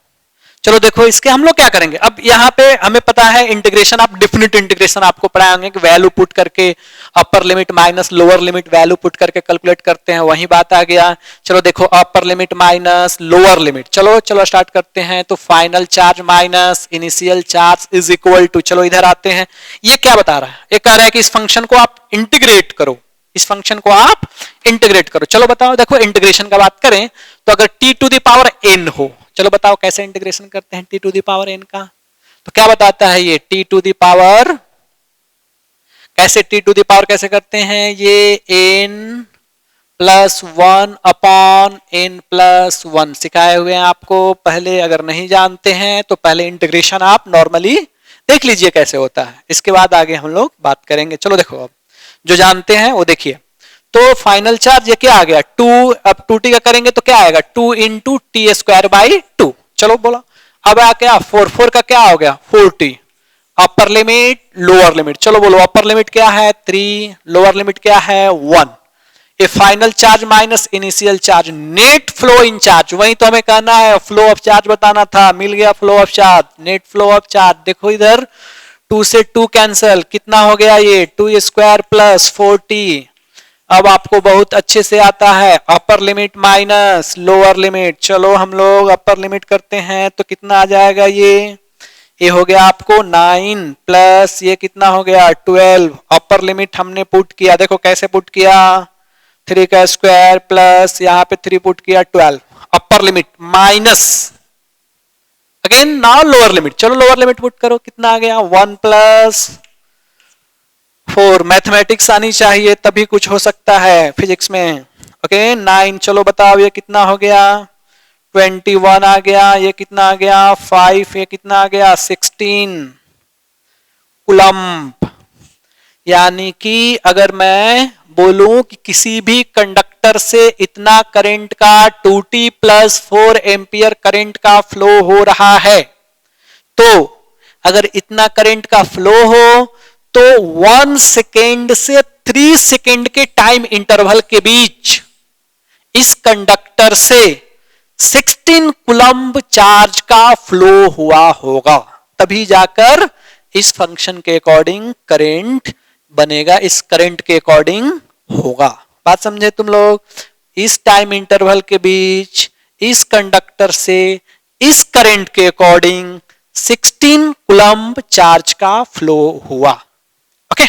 चलो देखो इसके हम लोग क्या करेंगे। अब यहाँ पे हमें पता है इंटीग्रेशन, आप डिफिनिट इंटीग्रेशन आपको पढ़ाएंगे कि वैल्यू पुट करके upper limit minus lower limit value put करके कैलकुलेट करते हैं, वही बात आ गया। चलो देखो upper limit minus lower limit, चलो चलो स्टार्ट करते हैं। तो final charge minus initial charge is equal to, चलो इधर आते हैं। ये क्या बता रहा है, ये कह रहा है कि इस फंक्शन को आप इंटीग्रेट करो, इस फंक्शन को आप इंटीग्रेट करो। चलो बताओ, देखो इंटीग्रेशन का बात करें तो अगर t⁴n हो, चलो बताओ कैसे इंटीग्रेशन करते हैं t⁴n का। तो क्या बताता है ये t⁴, कैसे t⁴ कैसे करते हैं, ये n+1 अपॉन n+1 सिखाए हुए हैं आपको पहले। अगर नहीं जानते हैं तो पहले इंटीग्रेशन आप नॉर्मली देख लीजिए कैसे होता है, इसके बाद आगे हम लोग बात करेंगे। चलो देखो अब जो जानते हैं वो देखिए। तो फाइनल चार्ज ये क्या आ गया 2, अब 2t का करेंगे तो क्या आएगा 2 × t²/2। चलो बोला, अब आ क्या 4 का क्या हो गया 4t। Upper limit lower limit, चलो बोलो अपर लिमिट क्या है 3, लोअर लिमिट क्या है 1। ये final charge minus initial charge, net flow in charge, वही तो हमें कहना है, फ्लो ऑफ चार्ज बताना था, मिल गया flow of charge, net flow of charge. देखो इधर 2 से 2 कैंसल, कितना हो गया ये 2² + 4t। अब आपको बहुत अच्छे से आता है अपर लिमिट माइनस लोअर लिमिट। चलो हम लोग अपर लिमिट करते हैं तो कितना आ जाएगा, ये हो गया आपको 9 प्लस ये कितना हो गया 12। अपर लिमिट हमने पुट किया, देखो कैसे पुट किया 3 का स्क्वायर प्लस यहाँ पे 3 पुट किया 12। अपर limit minus again now lower limit, चलो लोअर लिमिट पुट करो, कितना आ गया 1 + 4। मैथमेटिक्स आनी चाहिए तभी कुछ हो सकता है फिजिक्स में। ओके 9, चलो बताओ ये कितना हो गया 21 आ गया, ये कितना आ गया 5, ये कितना आ गया 16 कूलम्ब। यानी कि अगर मैं बोलूं कि किसी भी कंडक्टर से इतना करंट का 2t+4 एम्पियर करंट का फ्लो हो रहा है, तो अगर इतना करंट का फ्लो हो तो 1 सेकेंड से 3 सेकेंड के टाइम इंटरवल के बीच इस कंडक्टर से 16 कूलम्ब चार्ज का फ्लो हुआ होगा, तभी जाकर इस फंक्शन के अकॉर्डिंग करंट बनेगा, इस करंट के अकॉर्डिंग होगा। बात समझे तुम लोग। इस टाइम इंटरवल के बीच इस कंडक्टर से इस करंट के अकॉर्डिंग 16 कूलम्ब चार्ज का फ्लो हुआ। ओके,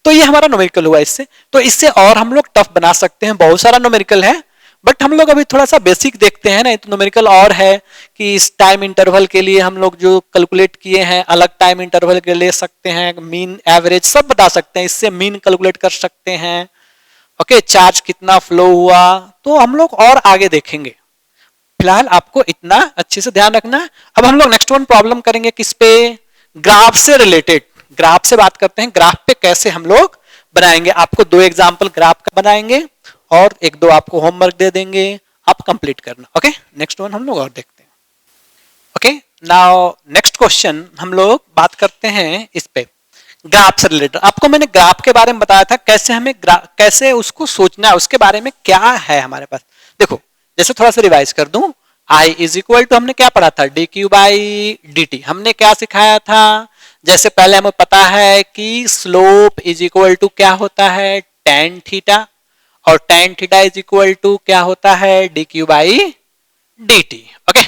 तो ये हमारा न्यूमेरिकल हुआ। इससे तो इससे और हम लोग टफ बना सकते हैं, बहुत सारा न्यूमेरिकल है, बट हम लोग अभी थोड़ा सा बेसिक देखते हैं ना। तो न्यूमेरिकल और है कि इस टाइम इंटरवल के लिए हम लोग जो कैलकुलेट किए हैं, अलग टाइम इंटरवल के ले सकते हैं, मीन एवरेज सब बता सकते हैं, इससे मीन कैलकुलेट कर सकते हैं। ओके, चार्ज कितना फ्लो हुआ, तो हम लोग और आगे देखेंगे। फिलहाल आपको इतना अच्छे से ध्यान रखना है। अब हम लोग नेक्स्ट वन प्रॉब्लम करेंगे किस पे, ग्राफ से रिलेटेड। ग्राफ से बात करते हैं, ग्राफ पे कैसे हम लोग बनाएंगे। आपको 2 एग्जाम्पल ग्राफ का बनाएंगे और 1-2 आपको होमवर्क दे देंगे, आप कंप्लीट करना। ओके, नेक्स्ट वन हम लोग और देखते हैं। ओके, नाउ नेक्स्ट क्वेश्चन हम लोग बात करते हैं इस पे, ग्राफ से रिलेटेड। आपको मैंने ग्राफ के बारे में बताया था, कैसे हमें कैसे उसको सोचना है, उसके बारे में क्या है हमारे पास। देखो, जैसे थोड़ा सा रिवाइज कर दूं, I इज इक्वल टू हमने क्या पढ़ा था, D Q by D T. हमने क्या सिखाया था, जैसे पहले हमें पता है कि स्लोप इज इक्वल टू क्या होता है, tan थीटा, और tan theta is equal to क्या होता है, D Q by D T. Okay,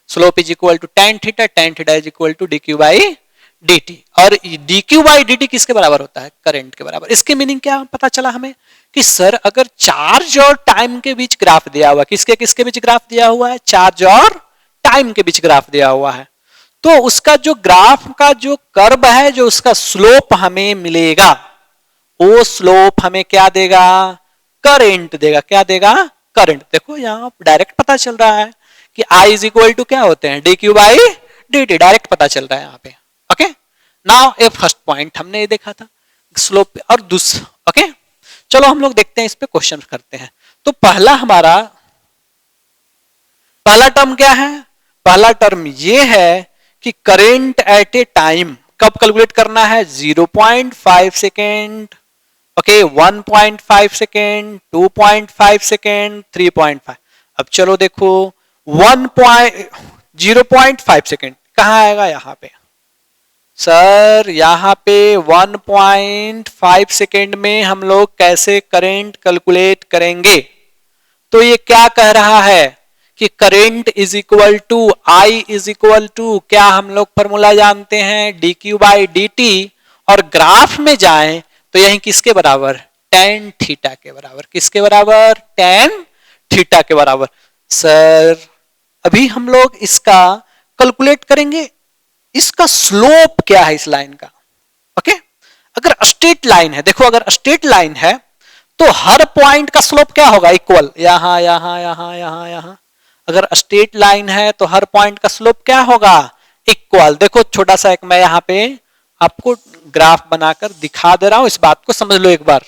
slope is equal to tan theta is equal to D Q by D T. और D Q by D T किसके बराबर होता है, current के बराबर। इसके मीनिंग क्या पता चला हमें कि सर अगर चार्ज और टाइम के बीच ग्राफ दिया हुआ, किसके किसके बीच ग्राफ दिया हुआ है, चार्ज और टाइम के बीच ग्राफ दिया हुआ है, तो उसका जो ग्राफ का जो कर्व है, जो उसका स्लोप हमें मिलेगा, वो स्लोप हमें क्या देगा, करंट देगा। क्या देगा, करंट। देखो यहां डायरेक्ट पता चल रहा है कि I इज इक्वल टू क्या होते हैं, d Q by D T, direct पता चल रहा है यहाँ पे। ओके, नाउ ए फर्स्ट पॉइंट हमने ये देखा था स्लोप और दूसरा। ओके, चलो हम लोग देखते हैं, इस पे क्वेश्चन करते हैं। तो पहला टर्म क्या है, पहला टर्म ये है कि करंट एट ए टाइम कब कैलकुलेट करना है, 0.5 सेकेंड, ओके, 1.5 सेकेंड, 2.5 सेकेंड, 3.5। अब चलो देखो 0.5 सेकेंड कहां आएगा, यहां पे सर, यहां पे 1.5 सेकेंड में हम लोग कैसे करंट कैलकुलेट करेंगे। तो ये क्या कह रहा है कि current is equal to I is equal to क्या, हम लोग फॉर्मूला जानते हैं, d Q by D T, और ग्राफ में जाएं तो यही किसके बराबर, tan थीटा के बराबर। किसके बराबर, tan थीटा के बराबर। सर अभी हम लोग इसका कैलकुलेट करेंगे, इसका स्लोप क्या है इस लाइन का। ओके, अगर स्ट्रेट लाइन है, देखो अगर स्ट्रेट लाइन है तो हर पॉइंट का स्लोप क्या होगा, इक्वल, यहां यहां यहां यहां यहां। अगर स्ट्रेट लाइन है तो हर पॉइंट का स्लोप क्या होगा, इक्वल। देखो छोटा सा एक मैं यहां पे आपको ग्राफ बनाकर दिखा दे रहा हूं, इस बात को समझ लो एक बार,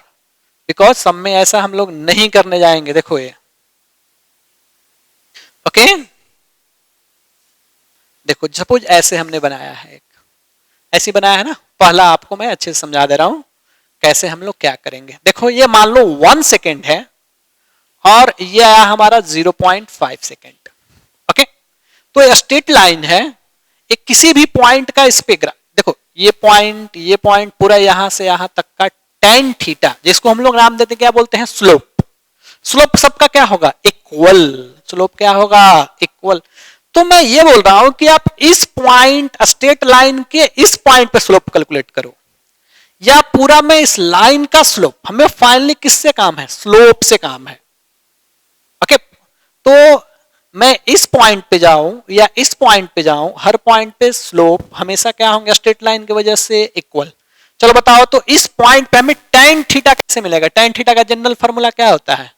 बिकॉज सब में ऐसा हम लोग नहीं करने जाएंगे। देखो ये, ओके, देखो सपोज ऐसे हमने बनाया है, एक ऐसी बनाया है ना। पहला आपको मैं अच्छे से समझा दे रहा हूं कैसे हम लोग क्या करेंगे। देखो ये मान लो 1 सेकेंड है और ये आया हमारा 0.5 सेकेंड। ओके, तो ये स्ट्रेट लाइन है, एक किसी भी पॉइंट का इस पे देखो ये पॉइंट पूरा यहां से यहां तक का tan थीटा, जिसको हम लोग नाम देते क्या बोलते हैं, स्लोप। स्लोप सबका क्या होगा, इक्वल। स्लोप क्या होगा, इक्वल। तो मैं ये बोल रहा हूं कि आप इस पॉइंट, स्ट्रेट लाइन के इस पॉइंट पे स्लोप कैलकुलेट करो, या पूरा में इस लाइन का स्लोप। हमें फाइनली किससे काम है, स्लोप से काम है। ओके, तो मैं इस पॉइंट पे जाऊं या इस पॉइंट पे जाऊं, हर पॉइंट पे स्लोप हमेशा क्या होंगे, स्ट्रेट लाइन की वजह से इक्वल। चलो बताओ, तो इस पॉइंट पे हमें tan थीटा कैसे मिलेगा। tan थीटा का जनरल फॉर्मूला क्या होता है,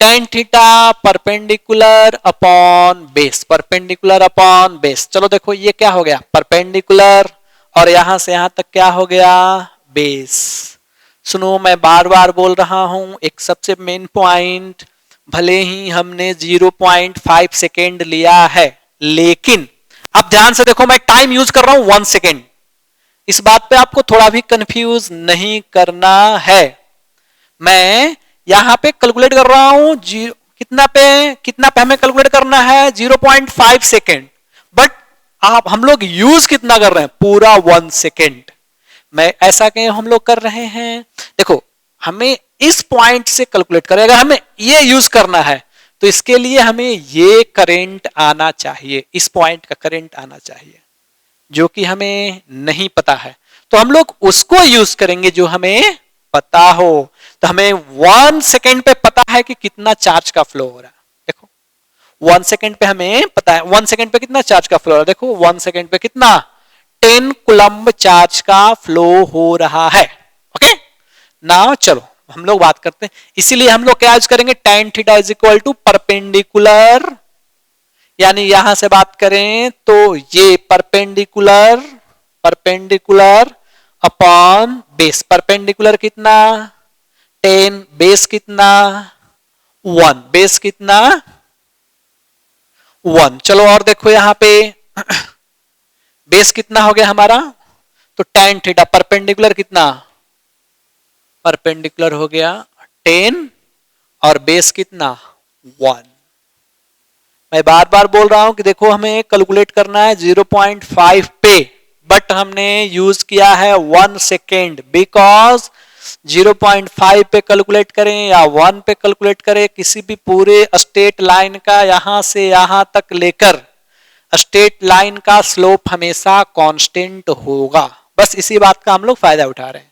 tan theta perpendicular upon base, perpendicular upon base. चलो देखो ये क्या हो गया, परपेंडिकुलर, और यहां से यहां तक क्या हो गया, बेस। सुनो मैं बार बार बोल रहा हूं, एक सबसे मेन पॉइंट, भले ही हमने 0.5 सेकेंड लिया है, लेकिन अब ध्यान से देखो, मैं टाइम यूज कर रहा हूं 1 सेकेंड। इस बात पे आपको थोड़ा भी कंफ्यूज नहीं करना है। मैं यहां पे कैलकुलेट कर रहा हूं कितना पे हमें कैलकुलेट करना है, 0.5 सेकेंड, बट आप हम लोग यूज कितना कर रहे हैं, पूरा 1 सेकेंड। मैं ऐसा क्यों हम लोग कर रहे हैं, देखो हमें इस पॉइंट से कैलकुलेट करें, अगर हमें ये यूज करना है तो इसके लिए हमें ये करंट आना चाहिए, इस पॉइंट का करंट आना चाहिए, जो कि हमें नहीं पता है। तो हम लोग उसको यूज करेंगे जो हमें पता हो। तो हमें 1 सेकेंड पे पता है कि कितना चार्ज का फ्लो हो रहा है। देखो 1 सेकेंड पे हमें पता है 1 सेकेंड पे कितना चार्ज का फ्लो हो रहा है। देखो 1 सेकेंड पे कितना 10 कूलम्ब चार्ज का फ्लो हो रहा है। ओके नाउ चलो हम लोग बात करते हैं, इसीलिए हम लोग क्या यूज करेंगे, tan theta is equal to perpendicular, यानी यहां से बात करें तो ये perpendicular perpendicular upon base. Perpendicular कितना 10, बेस कितना 1, बेस कितना 1। चलो और देखो यहां पे बेस कितना हो गया हमारा, तो tan थीटा परपेंडिकुलर कितना, परपेंडिकुलर हो गया 10 और बेस कितना 1। मैं बार बार बोल रहा हूं कि देखो हमें कैलकुलेट करना है 0.5 पे, बट हमने यूज किया है 1 सेकेंड, बिकॉज 0.5 पे कैलकुलेट करें या 1 पे कैलकुलेट करें, किसी भी पूरे स्ट्रेट लाइन का यहां से यहां तक लेकर स्ट्रेट लाइन का स्लोप हमेशा कांस्टेंट होगा। बस इसी बात का हम लोग फायदा उठा रहे हैं,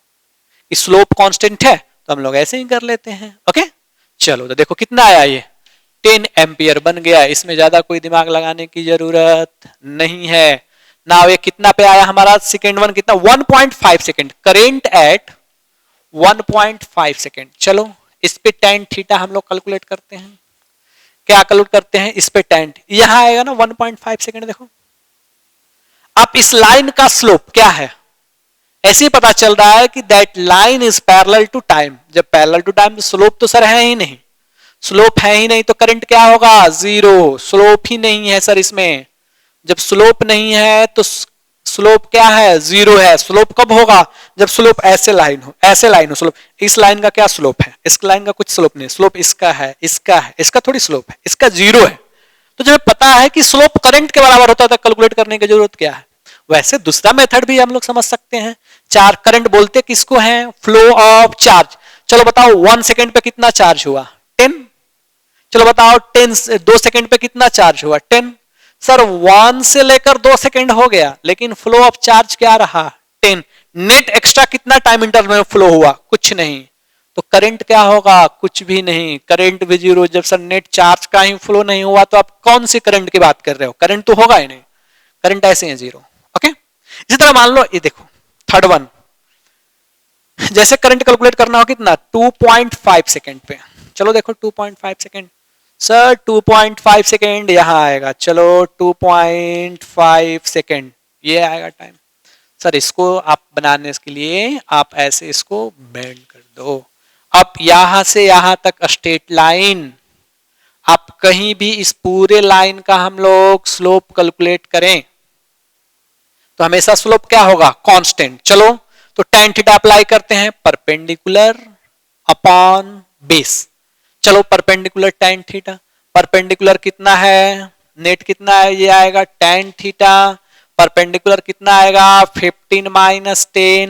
स्लोप कांस्टेंट है तो हम लोग ऐसे ही कर लेते हैं। ओके चलो तो देखो कितना आया, ये 10 एम्पियर बन गया, इसमें ज्यादा कोई दिमाग लगाने की जरूरत नहीं है ना। ये कितना पे आया हमारा, सेकेंड वन कितना 1.5 सेकेंड, करेंट एट 1.5 सेकेंड। चलो इस पे tan थीटा हम लोग कैलकुलेट करते हैं, क्या कैलकुलेट करते हैं इस पे tan, यहां आएगा ना 1.5 सेकेंड। देखो अब इस लाइन का स्लोप क्या है, ऐसे ही पता चल रहा है कि that line is parallel to time. जब पैरेलल टू टाइम तो स्लोप तो सर है ही नहीं, स्लोप है ही नहीं तो करंट क्या होगा, जीरो। स्लोप ही नहीं है सर इसमें, जब स्लोप नहीं है तो स्लोप क्या है, जीरो है। स्लोप कब होगा, जब स्लोप ऐसे लाइन हो, ऐसे लाइन हो स्लोप। इस लाइन का क्या स्लोप है, इस लाइन का कुछ स्लोप नहीं, स्लोप इसका है, इसका है, इसका थोड़ी स्लोप है, इसका जीरो है। तो जब पता है कि स्लोप करंट के बराबर होता है तो कैलकुलेट करने की जरूरत क्या है। वैसे दूसरा मेथड भी हम लोग समझ सकते हैं, चार करंट बोलते किसको हैं, फ्लो ऑफ चार्ज। चलो बताओ 1 सेकेंड पे कितना चार्ज हुआ 10, चलो बताओ 2 सेकेंड पे कितना चार्ज हुआ 10। सर 1 से लेकर 2 सेकेंड हो गया, लेकिन फ्लो ऑफ चार्ज क्या रहा 10। नेट एक्स्ट्रा कितना टाइम इंटरवल में फ्लो हुआ, कुछ नहीं। तो करंट क्या होगा, कुछ भी नहीं, करंट भी जीरो। जब सर नेट चार्ज का ही फ्लो नहीं हुआ तो आप कौन सी करंट की बात कर रहे हो, करंट तो होगा ही नहीं, करंट ऐसे ही जीरो। ओके इसी तरह मान लो ये देखो थर्ड वन, जैसे करंट कैलकुलेट करना हो कितना 2.5 सेकेंड पे। चलो देखो 2.5 सेकेंड, सर 2.5 सेकेंड यहां आएगा। चलो 2.5 सेकेंड ये आएगा टाइम। सर इसको आप बनाने के लिए आप ऐसे इसको बेंड कर दो। अब यहां से यहां तक स्ट्रेट लाइन, आप कहीं भी इस पूरे लाइन का हम लोग स्लोप कैलकुलेट करें तो हमेशा स्लोप क्या होगा, कांस्टेंट। चलो तो tan थीटा अप्लाई करते हैं, परपेंडिकुलर अपॉन बेस। चलो परपेंडिकुलर tan थीटा, परपेंडिकुलर कितना है, नेट कितना है, ये आएगा tan थीटा। परपेंडिकुलर कितना आएगा 15 माइनस 10,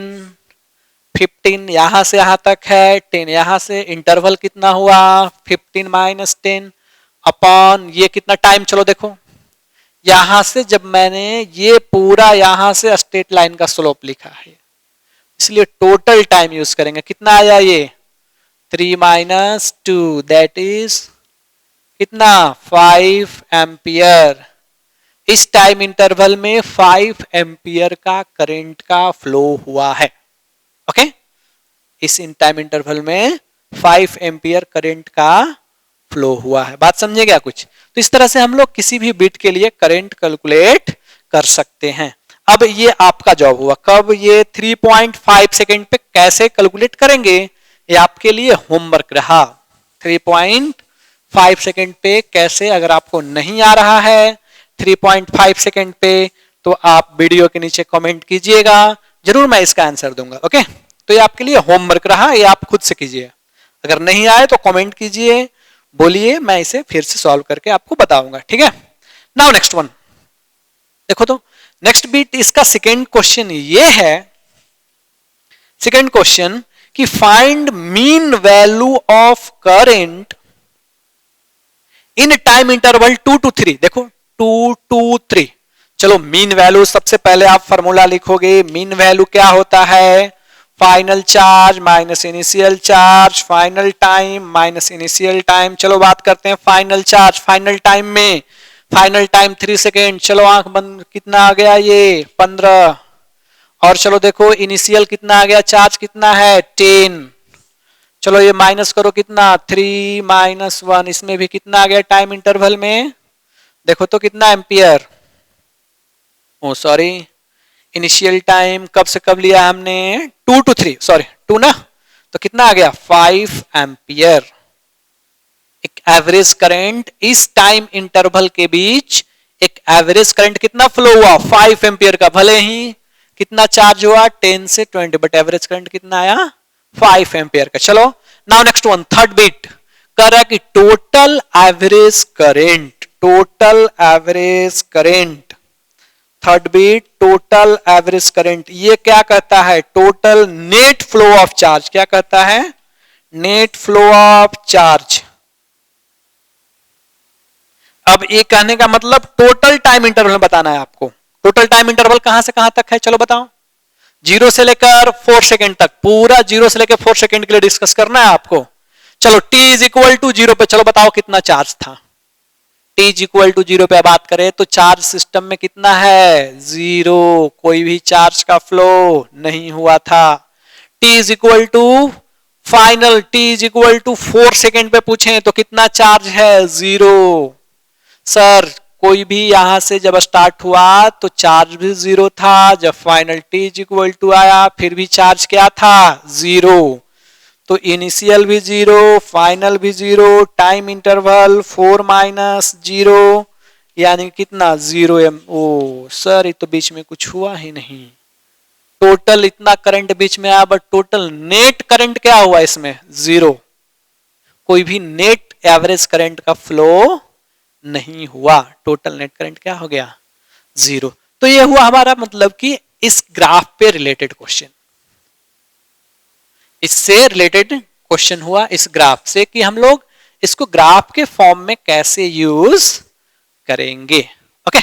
15 यहां से यहां तक है, 10 यहां से, इंटरवल कितना हुआ 15 माइनस 10 अपॉन ये कितना टाइम। चलो देखो यहां से जब मैंने ये पूरा यहां से स्ट्रेट लाइन का स्लोप लिखा है, इसलिए टोटल टाइम यूज करेंगे। कितना आया ये 3 माइनस 2, दैट इज कितना 5 एम्पियर। इस टाइम इंटरवल में 5 एम्पियर का करंट का फ्लो हुआ है। ओके इस टाइम इंटरवल में 5 एम्पियर करंट का फ्लो हुआ है। बात समझे क्या कुछ। तो इस तरह से हम लोग किसी भी बिट के लिए करंट कैलकुलेट कर सकते हैं। अब ये आपका जॉब हुआ, कब ये 3.5 सेकेंड पे कैसे कैलकुलेट करेंगे, ये आपके लिए होमवर्क रहा। 3.5 सेकेंड पे कैसे, अगर आपको नहीं आ रहा है 3.5 सेकेंड पे तो आप वीडियो के नीचे कमेंट कीजिएगा, जरूर मैं इसका आंसर दूंगा। ओके तो ये आपके लिए होमवर्क रहा, ये आप खुद से कीजिए। अगर नहीं आए तो कमेंट कीजिए, बोलिए, मैं इसे फिर से सॉल्व करके आपको बताऊंगा। ठीक है नाउ नेक्स्ट वन देखो, तो नेक्स्ट बीट इसका सेकेंड क्वेश्चन ये है, सेकेंड क्वेश्चन कि find mean value of current in time interval 2 to 3, देखो 2 to 3। चलो मीन वैल्यू सबसे पहले आप फॉर्मूला लिखोगे, मीन वैल्यू क्या होता है, final charge minus initial charge, final time minus initial time. चलो बात करते हैं फाइनल चार्ज। फाइनल टाइम में फाइनल टाइम 3 सेकेंड, चलो आंख बंद, कितना आ गया ये 15। और चलो देखो इनिशियल कितना आ गया, चार्ज कितना है 10। चलो ये माइनस करो कितना 3 माइनस 1, इसमें भी कितना आ गया टाइम इंटरवल में, देखो तो कितना एम्पियर, ओ सॉरी इनिशियल टाइम कब से कब लिया हमने 2 to 3, सॉरी 2 ना, तो कितना आ गया 5 एम्पियर। एक एवरेज करंट इस टाइम इंटरवल के बीच, एक एवरेज करंट कितना फ्लो हुआ 5 एम्पियर का, भले ही कितना चार्ज हुआ 10 से 20, बट एवरेज करंट कितना आया 5 एम्पियर का। चलो now next one, third bit कह रहा है कि total average current, total average current, third bit total average current, ये क्या कहता है, total net flow of charge, क्या कहता है, नेट फ्लो ऑफ चार्ज। अब ये कहने का मतलब टोटल टाइम इंटरवल में बताना है आपको। टोटल टाइम इंटरवल कहां से कहां तक है, चलो बताओ, 0 से लेकर 4 सेकेंड तक, पूरा 0 से लेकर 4 सेकेंड के लिए डिस्कस करना है आपको। चलो t इज इक्वल टू 0 पे, चलो बताओ कितना चार्ज था, t इज इक्वल टू 0 पे बात करें तो चार्ज सिस्टम में कितना है 0, कोई भी चार्ज का फ्लो नहीं हुआ था। t is equal to final, t is equal to 4 second पे पूछें तो कितना चार्ज है 0। सर कोई भी यहां से जब स्टार्ट हुआ तो चार्ज भी 0 था, जब final t is equal to आया फिर भी चार्ज क्या था 0, तो इनिशियल भी 0, फाइनल भी 0, टाइम इंटरवल 4 माइनस 0 यानी कितना 0 एम। ओ सर ये तो बीच में कुछ हुआ ही नहीं, टोटल इतना करंट बीच में आया बट टोटल नेट करंट क्या हुआ इसमें 0, कोई भी नेट एवरेज करंट का फ्लो नहीं हुआ, टोटल नेट करंट क्या हो गया 0। तो ये हुआ हमारा मतलब कि इस ग्राफ पे रिलेटेड क्वेश्चन, इससे रिलेटेड क्वेश्चन हुआ इस ग्राफ से कि हम लोग इसको ग्राफ के फॉर्म में कैसे यूज करेंगे। ओके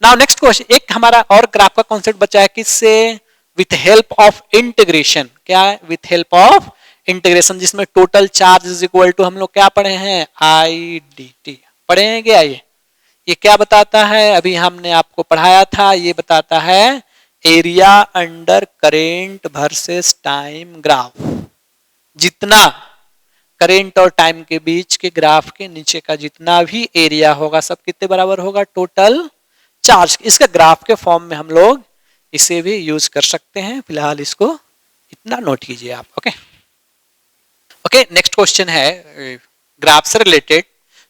नाउ नेक्स्ट क्वेश्चन, एक हमारा और ग्राफ का कॉन्सेप्ट बचा है किससे, विथ हेल्प ऑफ इंटीग्रेशन। क्या है, विथ हेल्प ऑफ इंटीग्रेशन, जिसमें total charge is equal to हम लोग क्या पढ़े हैं आई डी टी पढ़े हैं क्या, ये क्या बताता है, अभी हमने आपको पढ़ाया था, ये बताता है area under current versus time graph. जितना करेंट और टाइम के बीच के ग्राफ के नीचे का जितना भी एरिया होगा सब कितने बराबर होगा टोटल चार्ज। इसका ग्राफ के फॉर्म में हम लोग इसे भी यूज कर सकते हैं, फिलहाल इसको इतना नोट कीजिए आप। ओके ओके नेक्स्ट क्वेश्चन है ग्राफ से रिलेटेड,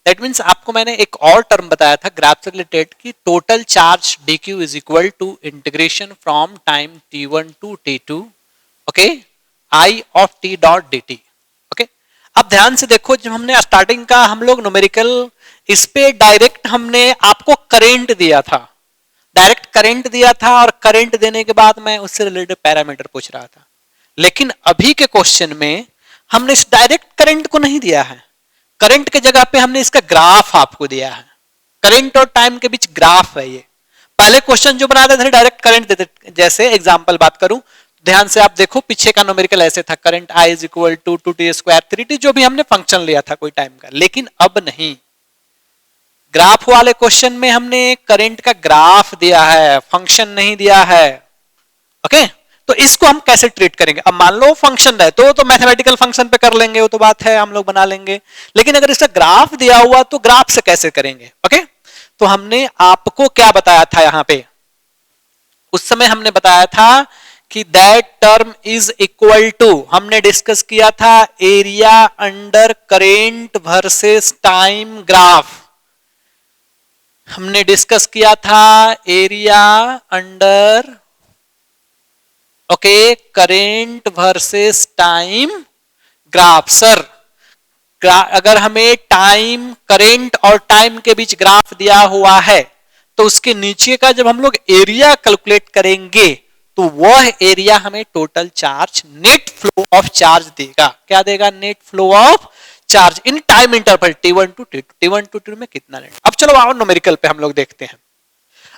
दैट मीन्स आपको मैंने एक और टर्म बताया था ग्राफ से रिलेटेड कि total charge dq is equal to integration from time t1 to t2 okay i of t dot dt। Okay अब ध्यान से देखो, जब हमने स्टार्टिंग का हम लोग न्यूमेरिकल इस पे डायरेक्ट हमने आपको करंट दिया था, डायरेक्ट करंट दिया था और करंट देने के बाद मैं उससे रिलेटेड पैरामीटर पूछ रहा था। लेकिन अभी के क्वेश्चन में हमने इस डायरेक्ट करंट को नहीं दिया है, करंट के जगह पे हमने इसका ग्राफ आपको दिया है, करंट और टाइम के बीच ग्राफ है ये। पहले क्वेश्चन जो बनाते थे डायरेक्ट करंट देते, जैसे एग्जांपल बात करूं ध्यान से आप देखो, पीछे का न्यूमेरिकल ऐसे था current I is equal to 2t square 3t, जो भी हमने फंक्शन लिया था कोई टाइम का। लेकिन अब नहीं, ग्राफ वाले क्वेश्चन में हमने करंट का ग्राफ दिया है, फंक्शन नहीं दिया है। ओके तो इसको हम कैसे ट्रीट करेंगे, अब मान लो फंक्शन है तो मैथमेटिकल फंक्शन पे कर लेंगे, वो तो बात है हम लोग बना लेंगे। लेकिन अगर इसका ग्राफ दिया हुआ तो ग्राफ से कैसे करेंगे। ओके तो हमने आपको क्या बताया था यहां पे, उस समय हमने बताया था कि that term is equal to, हमने डिस्कस किया था area under current versus time graph. हमने डिस्कस किया था area under okay current versus time graph. Sir अगर हमें टाइम करेंट और टाइम के बीच ग्राफ दिया हुआ है तो उसके नीचे का जब हम लोग एरिया कैलकुलेट करेंगे तो वह एरिया हमें total charge net flow of charge देगा। क्या देगा, net flow of charge in time interval T1 to T2, T1 to T2 में कितना लेट। अब चलो आओ न्यूमेरिकल पे हम लोग देखते हैं।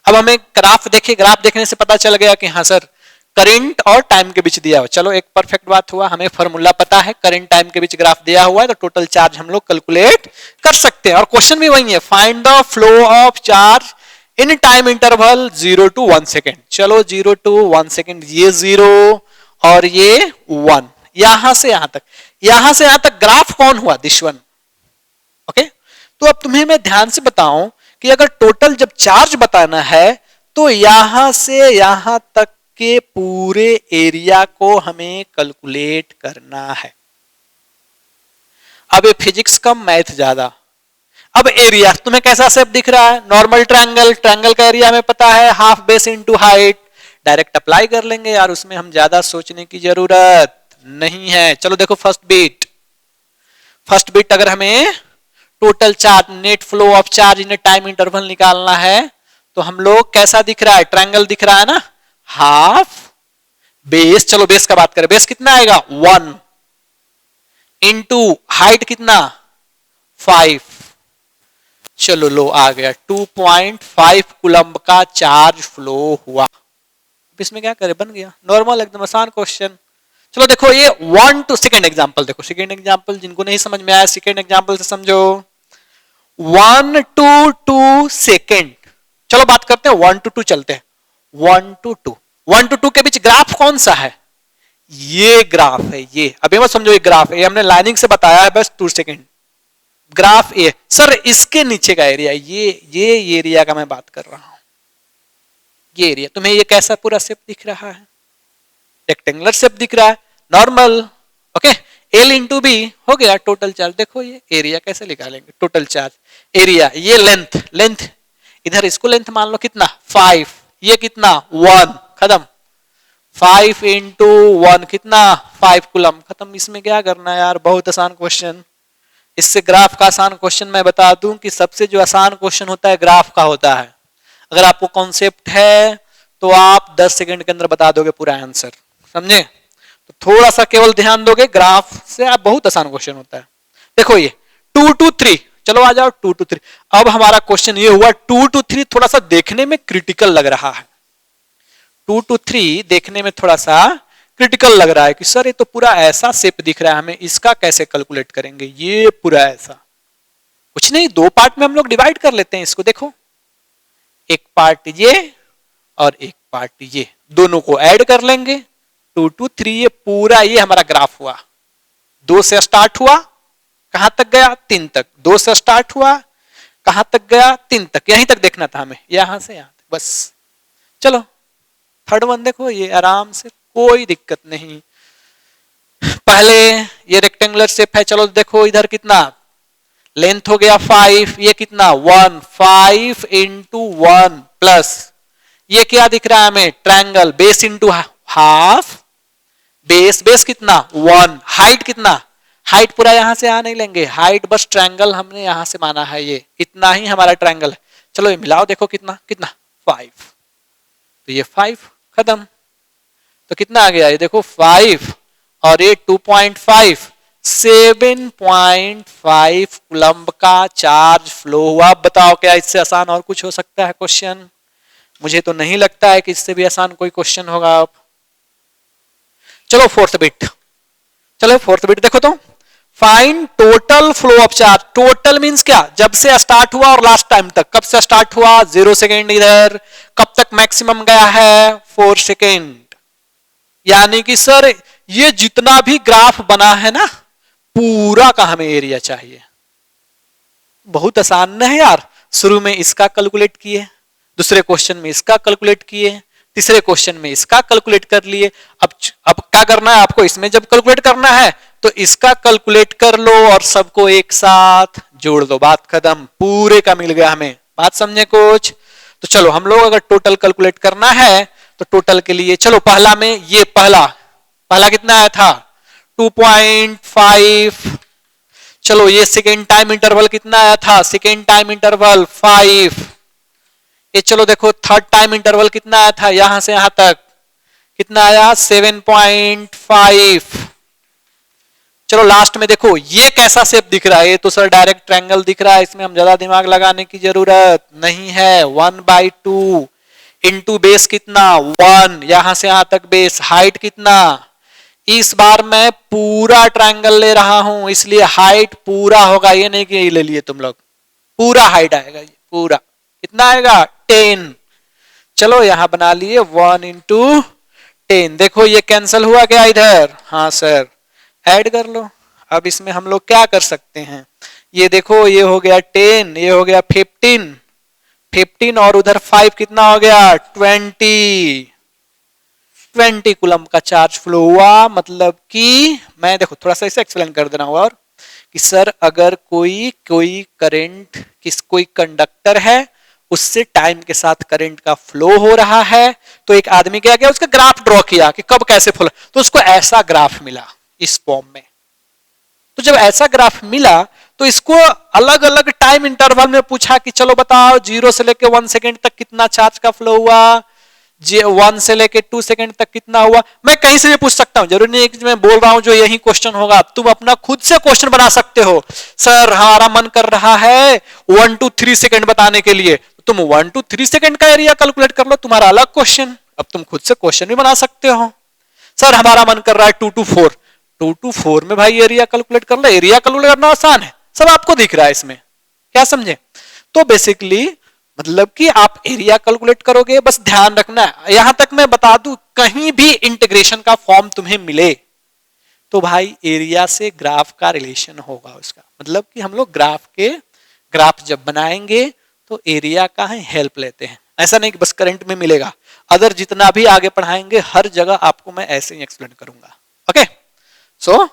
अब हमें ग्राफ देखे, ग्राफ देखने से पता चल गया कि हाँ सर करंट और टाइम के बीच दिया हुआ, चलो एक परफेक्ट बात हुआ, हमें फॉर्मूला पता है, करंट टाइम के बीच ग्राफ दिया हुआ है तो टोटल चार्ज हम लोग कैलकुलेट कर सकते हैं। और क्वेश्चन भी वही है, find the flow of charge in time interval 0 to 1 second. चलो 0 टू 1 सेकेंड, ये 0 और ये 1, यहां से यहां तक, यहां से यहां तक ग्राफ कौन हुआ, दिस वन। ओके, तो अब तुम्हें मैं ध्यान से बताऊं कि अगर टोटल जब चार्ज बताना है तो यहां से यहां तक के पूरे एरिया को हमें कैलकुलेट करना है। अब ये फिजिक्स कम मैथ ज्यादा। अब एरिया तुम्हें कैसा शेप दिख रहा है, नॉर्मल ट्रायंगल, ट्रायंगल का एरिया हमें पता है half base into height, direct apply कर लेंगे यार, उसमें हम ज्यादा सोचने की जरूरत नहीं है। चलो देखो फर्स्ट बिट अगर हमें total charge net flow of charge in time interval निकालना है तो हम लोग कैसा दिख रहा है, ट्रायंगल दिख रहा है ना, हाफ बेस। चलो बेस का बात करें, बेस कितना आएगा 1 इंटू हाइट कितना 5, चलो लो आ गया 2.5 कूलम्ब का चार्ज फ्लो हुआ। इसमें क्या करें, बन गया नॉर्मल एकदम आसान क्वेश्चन। चलो देखो ये 1 टू सेकेंड एग्जांपल देखो, सेकेंड एग्जांपल जिनको नहीं समझ में आया सेकेंड एग्जांपल से समझो। 1 टू 2 सेकेंड, चलो बात करते हैं 1 टू 2 चलते हैं। 1 टू 2, 1 टू 2 के बीच ग्राफ कौन सा है, ये ग्राफ है ये। अब ये मत समझो ये ग्राफ है, ये हमने लाइनिंग से बताया है बस 2 सेकेंड। ग्राफ ए सर, इसके नीचे का एरिया ये एरिया का मैं बात कर रहा हूं, ये एरिया। तुम्हें ये कैसा पूरा शेप दिख रहा है, रेक्टेंगुलर शेप दिख रहा है, normal. Okay, L into b हो गया टोटल चार्ज। देखो ये एरिया कैसे निकालेंगे, टोटल चार्ज एरिया, ये लेंथ इधर इसको लेंथ मान लो कितना 5, ये कितना 1, खत्म। 5 इंटू 1 कितना 5 कूलम, खत्म। इसमें क्या करना है यार, बहुत आसान क्वेश्चन। इससे ग्राफ का आसान क्वेश्चन मैं बता दूं कि सबसे जो आसान क्वेश्चन होता है ग्राफ का होता है। अगर आपको कॉन्सेप्ट है तो आप 10 सेकंड के अंदर बता दोगे पूरा आंसर, समझे। तो थोड़ा सा केवल ध्यान दोगे, ग्राफ से आप बहुत आसान क्वेश्चन होता है। देखो ये 2 टू 3, चलो आ जाओ 2 टू 3। अब हमारा क्वेश्चन ये हुआ 2 टू 3 थोड़ा सा देखने में क्रिटिकल लग रहा है। 2 टू 3 देखने में थोड़ा सा क्रिटिकल लग रहा है कि सर ये तो पूरा ऐसा शेप दिख रहा है, हमें इसका कैसे कैलकुलेट करेंगे। ये पूरा ऐसा कुछ नहीं, 2 पार्ट में हम लोग डिवाइड कर लेते हैं इसको। देखो एक पार्ट ये और एक पार्ट ये, दोनों को ऐड कर लेंगे 2 टू 3। ये पूरा ये हमारा ग्राफ हुआ, 2 से स्टार्ट हुआ कहां तक गया 3 तक, 2 से स्टार्ट हुआ कहां तक गया 3 तक, यहीं तक देखना था हमें, यहां से यहां तक बस। चलो थर्ड वन देखो, ये आराम से कोई दिक्कत नहीं। पहले ये रेक्टेंगुलर शेप है, चलो देखो इधर कितना लेंथ हो गया 5, ये कितना 1, 5 इंटू 1 प्लस ये क्या दिख रहा है हमें, triangle, base into half, base कितना 1, हाइट कितना, हाइट पूरा यहां से यहां नहीं लेंगे, हाइट बस ट्रायंगल हमने यहां से माना है, ये इतना ही हमारा ट्रायंगल है। चलो ये मिलाओ देखो कितना 5, तो ये 5 खत्म। तो कितना आ गया ये देखो 5 और ये 2.5, 7.5 कूलम्ब का चार्ज फ्लो हुआ। बताओ क्या इससे आसान और कुछ हो सकता है क्वेश्चन? मुझे तो नहीं लगता है कि इससे भी आसान कोई क्वेश्चन होगा। अब चलो फोर्थ बिट, देखो तो find total flow of charge. Total means क्या, जब से स्टार्ट हुआ और लास्ट टाइम तक। कब से स्टार्ट हुआ 0 सेकेंड इधर, कब तक मैक्सिमम गया है 4 सेकेंड। यानी कि सर ये जितना भी ग्राफ बना है ना पूरा का हमें एरिया चाहिए। बहुत आसान नहीं है यार। शुरू में इसका कैलकुलेट किए, दूसरे क्वेश्चन में इसका कैलकुलेट किए, तीसरे क्वेश्चन में इसका कैलकुलेट कर लिए। अब क्या करना है आपको, इसमें जब कैलकुलेट करना है तो इसका कैलकुलेट कर लो और सबको एक साथ जोड़ दो, बात खत्म। पूरे का मिल गया हमें, बात समझे कुछ? तो चलो हम लोग अगर टोटल कैलकुलेट करना है तो टोटल के लिए चलो पहला में ये पहला कितना आया था 2.5। चलो ये सेकेंड टाइम इंटरवल कितना आया था, सेकेंड टाइम इंटरवल 5। ये चलो देखो थर्ड टाइम इंटरवल कितना आया था, यहां से यहां तक कितना आया 7.5। चलो लास्ट में देखो ये कैसा शेप दिख रहा है, ये तो सर डायरेक्ट ट्रायंगल दिख रहा है, इसमें हम ज्यादा दिमाग लगाने की जरूरत नहीं है। 1/2 इंटू बेस कितना 1, यहां से यहां तक बेस, हाइट कितना, इस बार मैं पूरा ट्रायंगल ले रहा हूं इसलिए हाइट पूरा होगा, ये नहीं कि ये ले लिए तुम लोग, पूरा हाइट आएगा, ये पूरा कितना आएगा 10। चलो यहां बना लिए 1 इंटू 10, देखो ये कैंसिल हुआ क्या इधर, हाँ सर ऐड कर लो। अब इसमें हम लोग क्या कर सकते हैं, ये देखो ये हो गया 10, ये हो गया 15 और उधर 5 कितना हो गया 20 कूलम का चार्ज फ्लो हुआ। मतलब कि मैं देखो थोड़ा सा इसे एक्सप्लेन कर दे रहा हूं और कि सर अगर कोई करंट कोई कंडक्टर है उससे टाइम के साथ करंट का फ्लो हो रहा है, तो एक आदमी क्या किया उसका ग्राफ ड्रॉ किया कि कब कैसे फ्लो, तो उसको ऐसा ग्राफ मिला इस फॉर्म में। तो जब ऐसा ग्राफ मिला तो इसको अलग अलग टाइम इंटरवल में पूछा कि चलो बताओ 0 से लेके 1 सेकेंड तक कितना चार्ज का फ्लो हुआ, 1 से लेके 2 सेकेंड तक कितना हुआ। मैं कहीं से भी पूछ सकता हूं, जरूरी नहीं है कि मैं बोल रहा हूं जो यही क्वेश्चन होगा, तुम अपना खुद से क्वेश्चन बना सकते हो। सर हमारा मन कर रहा है 1 to 3 सेकेंड बताने के लिए, तुम 1 to 3 सेकेंड का एरिया कैलकुलेट कर लो, तुम्हारा अलग क्वेश्चन। अब तुम खुद से क्वेश्चन भी बना सकते हो। सर हमारा मन कर रहा है 2 to 4 में भाई एरिया कैलकुलेट कर लो, एरिया कैलकुलेट करना आसान है, सब आपको दिख रहा है इसमें, क्या समझे। तो बेसिकली मतलब कि आप एरिया कैलकुलेट करोगे, बस ध्यान रखना है। यहां तक मैं बता दूं कहीं भी इंटीग्रेशन का फॉर्म तुम्हें मिले तो भाई एरिया से ग्राफ का रिलेशन होगा उसका, मतलब कि हम लोग ग्राफ जब बनाएंगे तो एरिया का ही हेल्प लेते हैं, ऐसा नहीं कि बस करंट में मिलेगा। अदर जितना भी आगे पढ़ाएंगे हर जगह आपको मैं ऐसे ही एक्सप्लेन करूंगा। ओके सो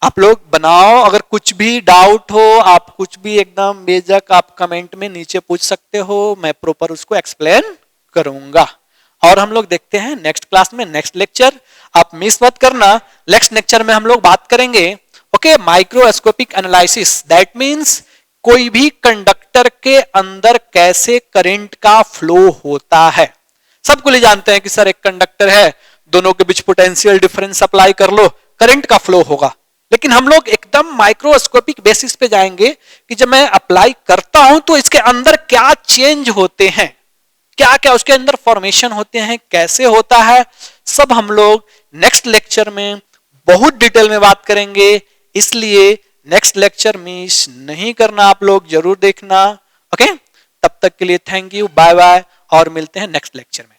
आप लोग बनाओ, अगर कुछ भी डाउट हो, आप कुछ भी एकदम बेझक आप कमेंट में नीचे पूछ सकते हो, मैं प्रॉपर उसको एक्सप्लेन करूंगा। और हम लोग देखते हैं नेक्स्ट क्लास में, नेक्स्ट लेक्चर आप मिस मत करना। नेक्स्ट लेक्चर में हम लोग बात करेंगे okay microscopic analysis, that means कोई भी कंडक्टर के अंदर कैसे करंट का फ्लो होता है। सबको ले जानते हैं कि सर एक कंडक्टर है, दोनों के बीच पोटेंशियल डिफरेंस अप्लाई कर लो करंट का फ्लो होगा, लेकिन हम लोग एकदम माइक्रोस्कोपिक बेसिस पे जाएंगे कि जब मैं अप्लाई करता हूं तो इसके अंदर क्या चेंज होते हैं, क्या क्या उसके अंदर फॉर्मेशन होते हैं, कैसे होता है, सब हम लोग नेक्स्ट लेक्चर में बहुत डिटेल में बात करेंगे। इसलिए नेक्स्ट लेक्चर मिस नहीं करना, आप लोग जरूर देखना। ओके तब तक के लिए थैंक यू, बाय बाय, और मिलते हैं नेक्स्ट लेक्चर में।